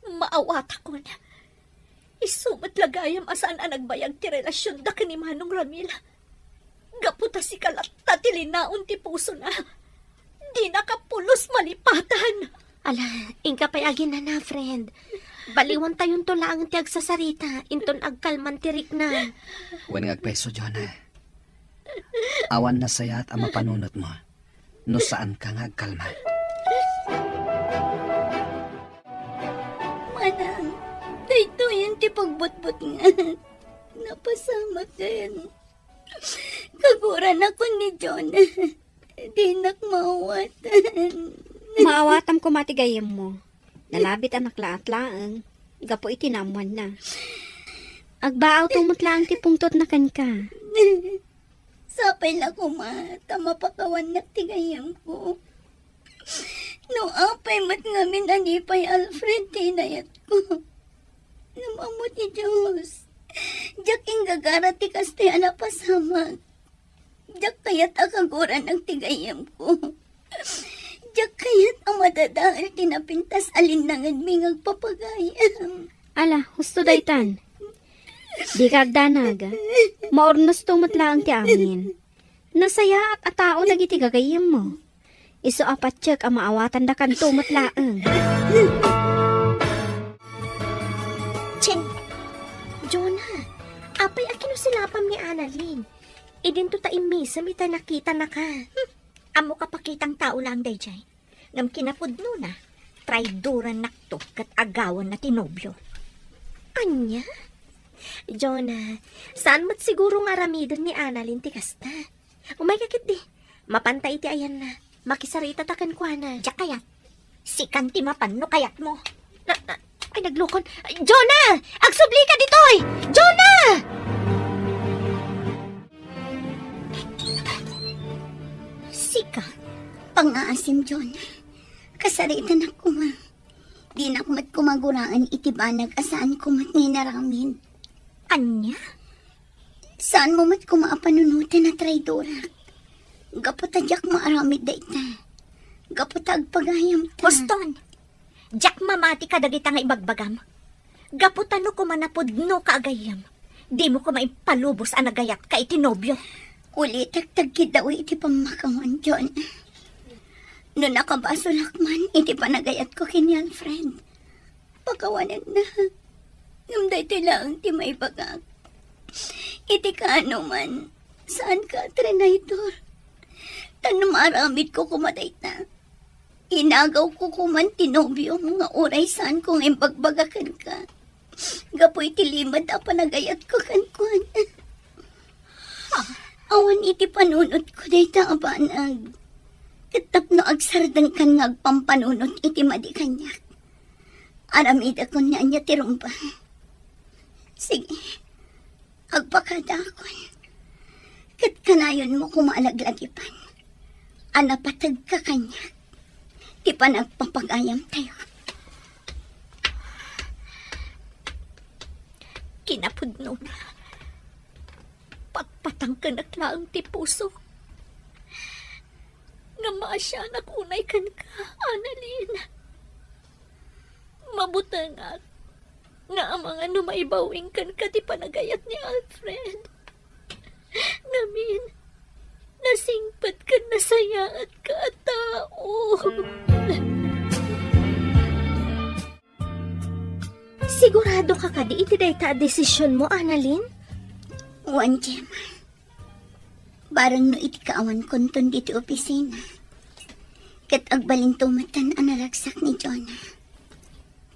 Maawat ako na. Isumat lagayam asaan ang nagbayag ti relasyon da ni Manong Ramil. Gaputa si kalata ti linaon ti puso na. Di nakapulos malipatan. Ala, ingka payagin na friend. Baliwan tayon to lang ti agsasarita. Inton agkalman tirik na. Huwag agpeso, Jonah. Awan na sayat ang mapanunot mo. No saan ka nga agkalma. Manang, dito yan ti pagbutbut nga. Napasama din. Kaguran ako ni John. Di nakmawatan. Maawatam ko matigayam mo. Nalabit ang naklaat-laang. Gapo itinamuan na. Agbaaw tumutlaang ti pungtot na kan ka. Sapay lang ko tama pakawan na tigayam ko. No apay mat ngamin anipay Alfred tinayat ko. Namamot ni Diyos. Diyak gagara ti kaste pasamag. Diyak kayat akaguran ang tigayam ko. Diyak kayat ang madadahal tinapintas alinangan mi ngagpapagayam. Ala, husto daytan. Di ka agdanag. Maornos tumutlaang ti amin. Nasaya at atao dagiti gagayam mo. Iso apat tiyek ang maawatan da kan tumutlaang. Chen, Jonah, apay akino silapam ni Annalyn. Idin to ta imisam ita nakita na ka. Amo ka pakitang tao lang, dayjay. Ngam kinapudno na, traidoran nakto kat agawan na tinobyo. Anya? Jonah, saan mat siguro nga ramidon ni Annalyn ti kasta? Umay kakit di. Mapantay ti ayan na. Makisarita takan kwa na. Diyak kayat, si kanti mapanno kayat mo. Ay, naglukon. Jonah! Agsubli ka ditoy! Jonah! Sika, pang-aasim John. Kasaritan ako nga. Di na kumat kumaguraan itibanag asaan kumat ninaramin. Anya? Saan mo mat kumaapanunutan na traidora? Gapatadyak maaramid da ita. Gapatag pagayam ta. Boston, Diyak mamati ka dagita nga ibagbagam. Gaputano ko manapudno ka agayam. Di mo ko maipalubos ang nagayat ka itinobyo. Uli tagtagkid daw iti pamakawan, John. No nakabaso lakman, iti panagayat ko kini Alfred. Pagkawanan na. Ngamday tilang ti may bagag. Iti ka ano man, saan ka, Trinaitor? Tanong maramid ko kumaday na. Inagaw ko kuman tinobyo mga oray saan kong imbagbagakan ka. Gapoy tilimad a panagayat ko kankuan. Awan iti panunot ko day taabanag. Katap no agsardang kan ngagpampanunot iti madi kanyak. Aramid ako niya niya tirumba. Sige, agpakada ako. Kat kanayon mo kumalaglagipan. Anapatag ka kanyak. Di pa nagpapagayam tayo. Kinapudno na. Patpatang ka naklaang ti puso. Nga maasya nakunay kan ka, Annalyn. Mabutangak nga ang mga numaibawing kan ka ti panagayat ni Alfred. Ngamin, nasingpat ka nasaya at ka tao. Sigurado ka ka di iti dayta desisyon mo, Annalyn? Wan, Gemma. Barang no iti kaawan konton diti opisina. Kat agbalin tumatan ang naragsak ni Jonah.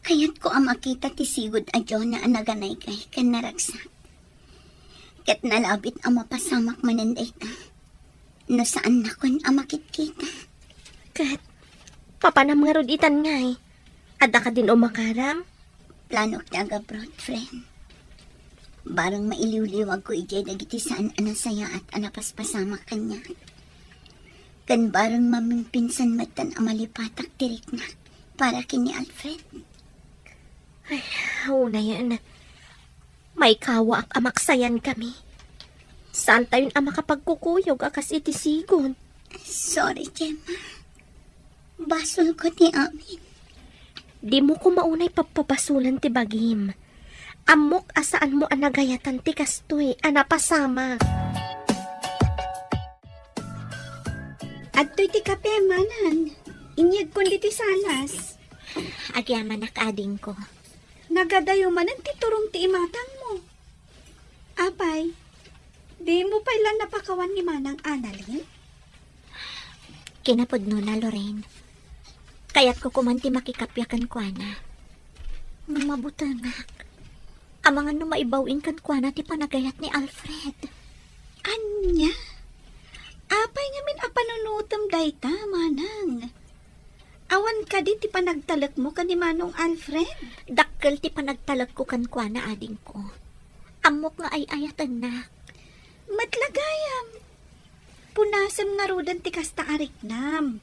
Kaya't ko ang makita ti sigod a Jonah ang naganay kay kan naragsak. Kat nalabit ang mapasamak mananday na. No saan na kun amakit kita. Kat, papanam nga rod itan ngay. Adda ka din umakaram? Plano daga abroad, friend. Barang mailiw-liwag ko ijay dagiti saan anasaya at anapaspasama kanya. Kan barang mamingpinsan matan amalipatak tirik na para kini Alfred. Una yan. May kawa ak amaksayan kami. Saan tayon ang makapagkukuyog akas itisigon? Sorry, Gemma. Basol ko ni amin. Di mo ko maunay papabasulan ti bagim. Amok asaan mo anagayatan ti kastoy, anapasama. Adto'y ti kape, manan. Inyag kundi ti salas. Agyaman ading ko. Nagadayo manan ti turong ti imatang mo. Apay, di mo pa ilan napakawan ni Manang Annalyn? Kinapudno na, Lorraine. Kaya't ko kumanti makikapyakan kwa na. Mamabutanak. Ang mga numaibawin kan kwa na ti panagayat ni Alfred. Anya? Apay ngamin apanunutom dayta, Manang. Awan ka di ti panagtalak mo ka ni Manong Alfred? Dakkel ti panagtalag ko kan kwa na ading ko. Amok nga ay ayatan na. Matlagayam. Punasam nga rodan ti kasta ariknam.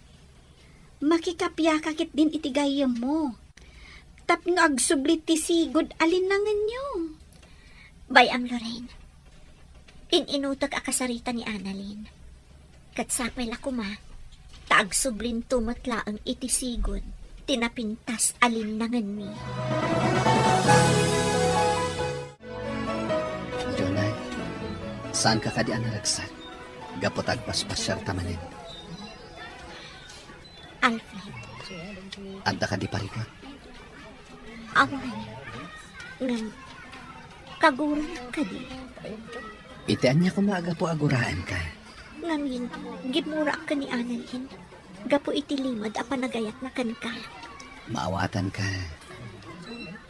Makikapya kakit din itigayam mo. Tapno agsublit ti sigod alinangan nyo. Bayam, Lorraine. Ininutag akasarita ni Annalyn. Katsapay la kuma, taagsublin tumatla ang itisigod, tinapintas alinangan mi. Jonay, saan ka kadi anaragsak? Gapotag paspasyar tamanin. Alfred, Adda ka di parikot. awan, ngam, kaguran ka di. Itian niya kung maaga po aguraan ka. Ngamin, gimura ka ni Annalyn. Gapo itilimad a panagayat na kan ka. Maawatan ka.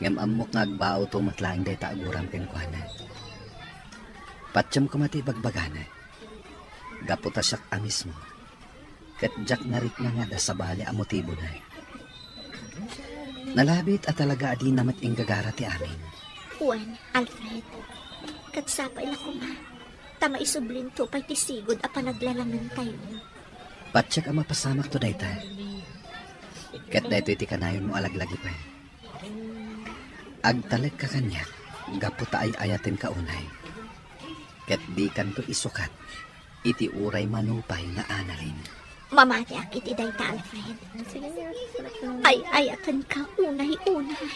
Ngam amok nga agbao to matlaing day taaguram kenkwana. Patsyam ko mati bagbagana. Gaputa siyak amis mo. Kat jak narik na nga da sa bali ang motibo na. Nalabit at talaga adi namat inggagara ti amin. Juan, Alfred, katsapay la kuma. Tama isublin to pa'y tisigod a panaglalangan tayo. Patsyak ang mapasamak to dayta. Kat dayto iti kanayon mo alaglagi pa. Agtalag ka kanya, gaputa ay ayatin ka unay. Kat di kanto isukat, iti uray manupay na Annalyn. Mamati akit iday ta, Alfred. Ay ayatan ka unay-unay.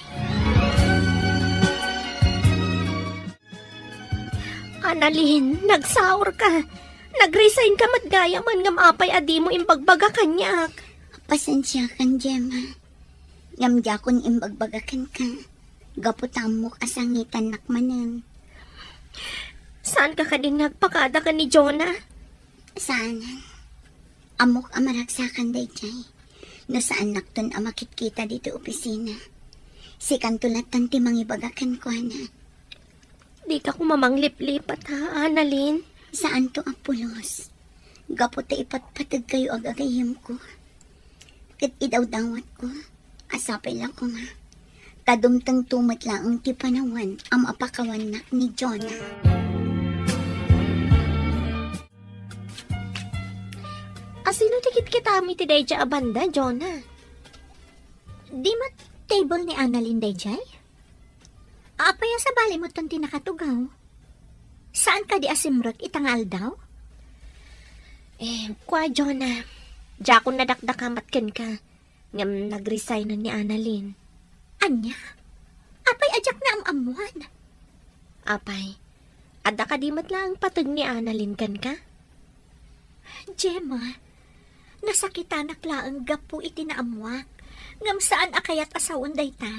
Annalyn, nagsaur ka. Nag-resign ka matgaya man ngam apay adi mo imbagbaga kanyak. Pasensya kan, Gemma. Ngamdya kun imbagbagakan ka. Gaputamok asangitan nakmanan. Saan ka din nagpakada ka ni Jonah? Saan? Amok amaragsakan dayjay. No saan nakton amakit-kita dito opisina. Si kantulatan ti mangibagakan ko na. Di ka kumamanglip-lipat ha, Annalyn. Saan to apulos? Gaputa ipatpatag kayo agagayam ko. Kat idaw-dawat ko. Asapay lang ko nga. Kadumtang tumat lang ang ti panawan ang apakawan na ni Jonah. Asino tikit kita mi ti dayja abanda, Jonah? Di mat table ni Annalyn dayjay? Apaya sa bali mo ton tinakatugaw. Saan ka di asimrot itangal daw? Kwa Jonah. Diya ko nadakdakamat ken ka. Ngam nag-resign na ni Annalyn. Anya? Apay ajak na ang amuan. Apay, adda ka di matlang patag ni Annalyn kan ka? Gemma, nasakitanak laang gapu iti naamwak. Ngam saan akayat asawan dayta?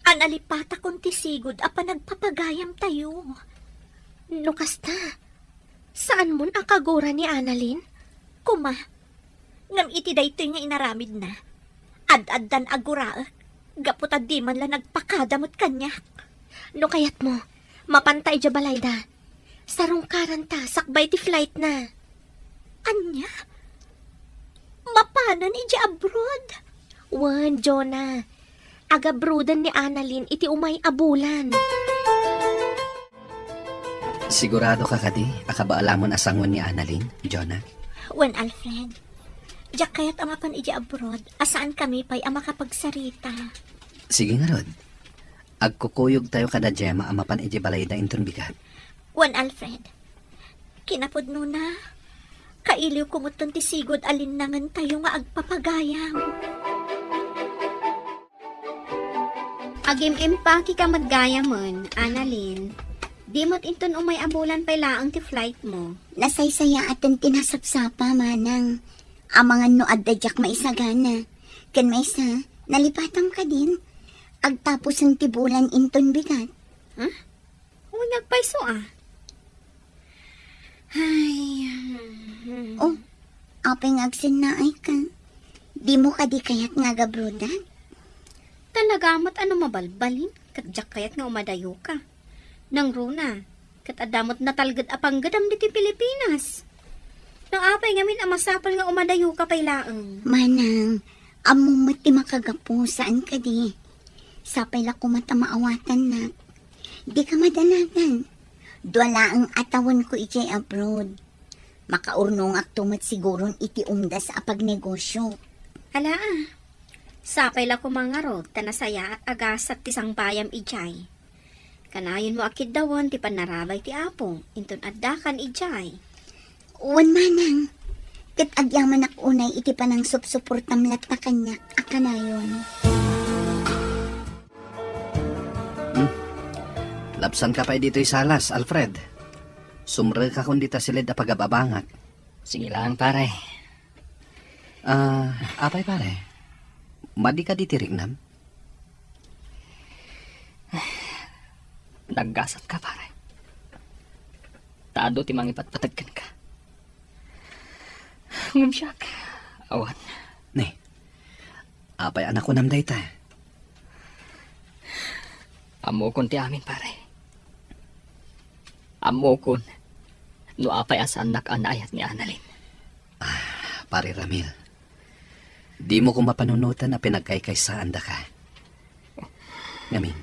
Analipata kong tisigod a panagpapagayam tayo. No kasta, saan mo akagura ni Annalyn? Kuma, ngam iti daytoy nga inaramid na. Ad-addan aguraak. Gaputa di man la nagpakadamot kanya. No kayat mo, mapantay dya balayda. Sarong karanta, sakbay ti flight na. Anya? Mapanan iti abroad? Wan, Jonah. Agabrudan ni Annalyn iti umay abulan. Sigurado ka kadi, akabaalamon asangon ni Annalyn, Jonah? Wan, Alfred. Diyak kaya't amapan iti abroad, asaan kami pa'y makapagsarita. Sige nga, Rod. Agkukuyog tayo kada Gemma amapan iti balay da inton bigat. Wan, Alfred. Kinapudno na. Kailiw kumuton ti sigod alinangan tayo nga agpapagayam. Agim-impaki ka maggaya mon, Annalyn. Di mo't inton umay abulan pa'y laang ti flight mo. Nasaysaya atin tinasapsapa, manang. Amangan no adadyak maisagana. Kan maisa, nalipatan ka din. Agtapos ang tibulan inton bigat. Huwag nagpaiso ah. Ay, Oh, apay ngagsin na ay ka. Di mo ka di kayat nga gabrudan? talaga mo't ano mabalbalin. Kadyak kayat nga umadayo ka. Nang runa, kat adamot na talgad apang gadam diti Pilipinas. Nang apay ngamin amasapal nga umadayo ka pa'y laang. Manang, among mati makagapo saan ka di. Sapay la kumata maawatan na. Di ka madanagan. Dwala ang atawan ko iti abroad. Makaurnong aktumat siguron iti umda sa apag negosyo. Ala sapay la kumangarod, tanasaya at agasat tisang bayam ijay. Kanayon mo akid dawon, ti panarabay ti apong, inton addakan ijay. Uwan manang, kat agyaman ak unay iti panang supsuportam lat na kanyak akanayon. Lapsan ka pa dito'y salas, Alfred. Sumre ka kung dita silid a pagababangak. Sige lang, pare. Apay pare. Madi ka ditirig nam? Naggasat ka, pare. Taado ti mangipatpatagkan ka. Ngumsyak. Awan. Ne, apay anak ko nam dayta. Amo kon ti amin, pare. Amo kon. No apay asan nakanayat ni Annalyn. Pare Ramil, di mo ko mapanunutan na pinagkaykaysaan da ka. Ngamin,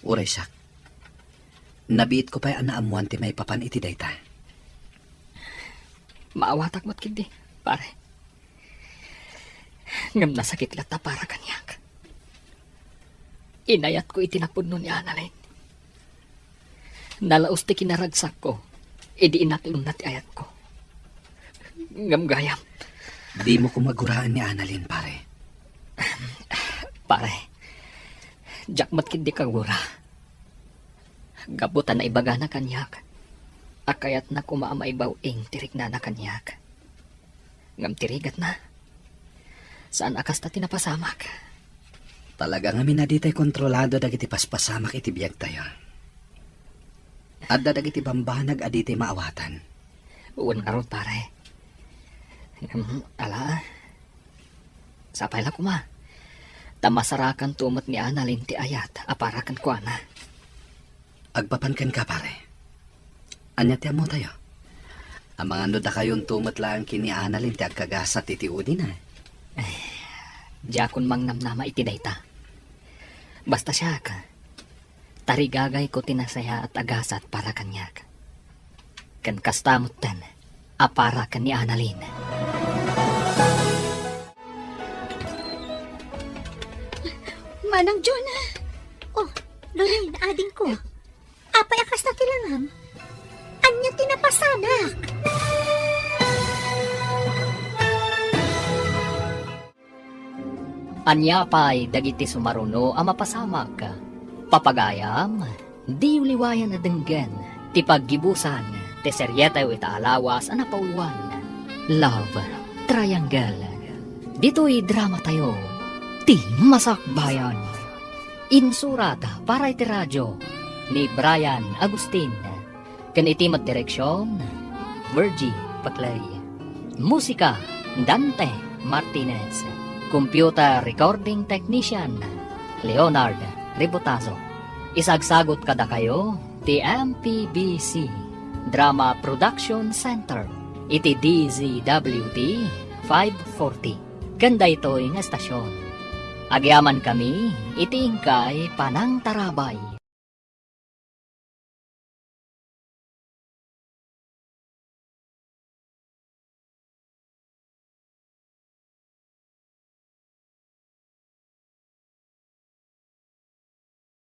uray siyak. Nabiit ko pa'y anaamuan ti may papan iti dayta. Maawatak mo't kindi, pare. Ngam nasakit lata para kanyak. Inayat ko itinapod nun ni Annalyn. Nalaos ti kinaragsak ko, idi inatlon na ti ayat ko. Ngam gayam. Di mo ko maguraan ni Annalyn, pare. Pare, jakmat kindi kagura. Gabutan na ibaga na kanyak. Akayat na kumaamaibaw ing tirik na kanyak. Ngam tirigat na. Saan akas ta tinapasamak? Talaga nga minaditay kontrolado dagiti paspasamak iti biyag tayo. At dagiti bambanag aditi maawatan. Uwan nga ron, pare. Ala, sapay la kuma. Tamasarakan tumot ni Annalyn ti ayat, aparakan ko ana. Agpapankan ka, pare. Anyat mo tayo. Ang mga nuda kayon tumot lang kini Annalyn ti agkagasat iti udi na. Diyakon mang namnama iti dayta. Basta siya ka. Tarigagay ko tinasaya at agasat para kanyak. Kan kastamot ten, apara kan ni Annalyn. Manang Jonah! Oh, Lorraine, ading ko. Apay akas na tilangam. Anya tinapasanak. Anya pa'y dagiti sumaruno ang mapasamak. Papagayam, di uliwayan na denggen. Ti paggibusan, ti seryetayo itaalawas ang napauluan. Love Triangle. Dito'y drama tayo. Ti Masakbayan. Insurat para iti radyo ni Brian Agustin. Kan iti direksyon, Virgie Paclay. Musika, Dante Martinez. Computer Recording Technician, Leonard Ribotazo. Isagsagot kada kayo, ti MPBC Drama Production Center. iti DZWD 540. Ganda ito'y nga stasyon. Agyaman kami, iti ingkay Panang Tarabay.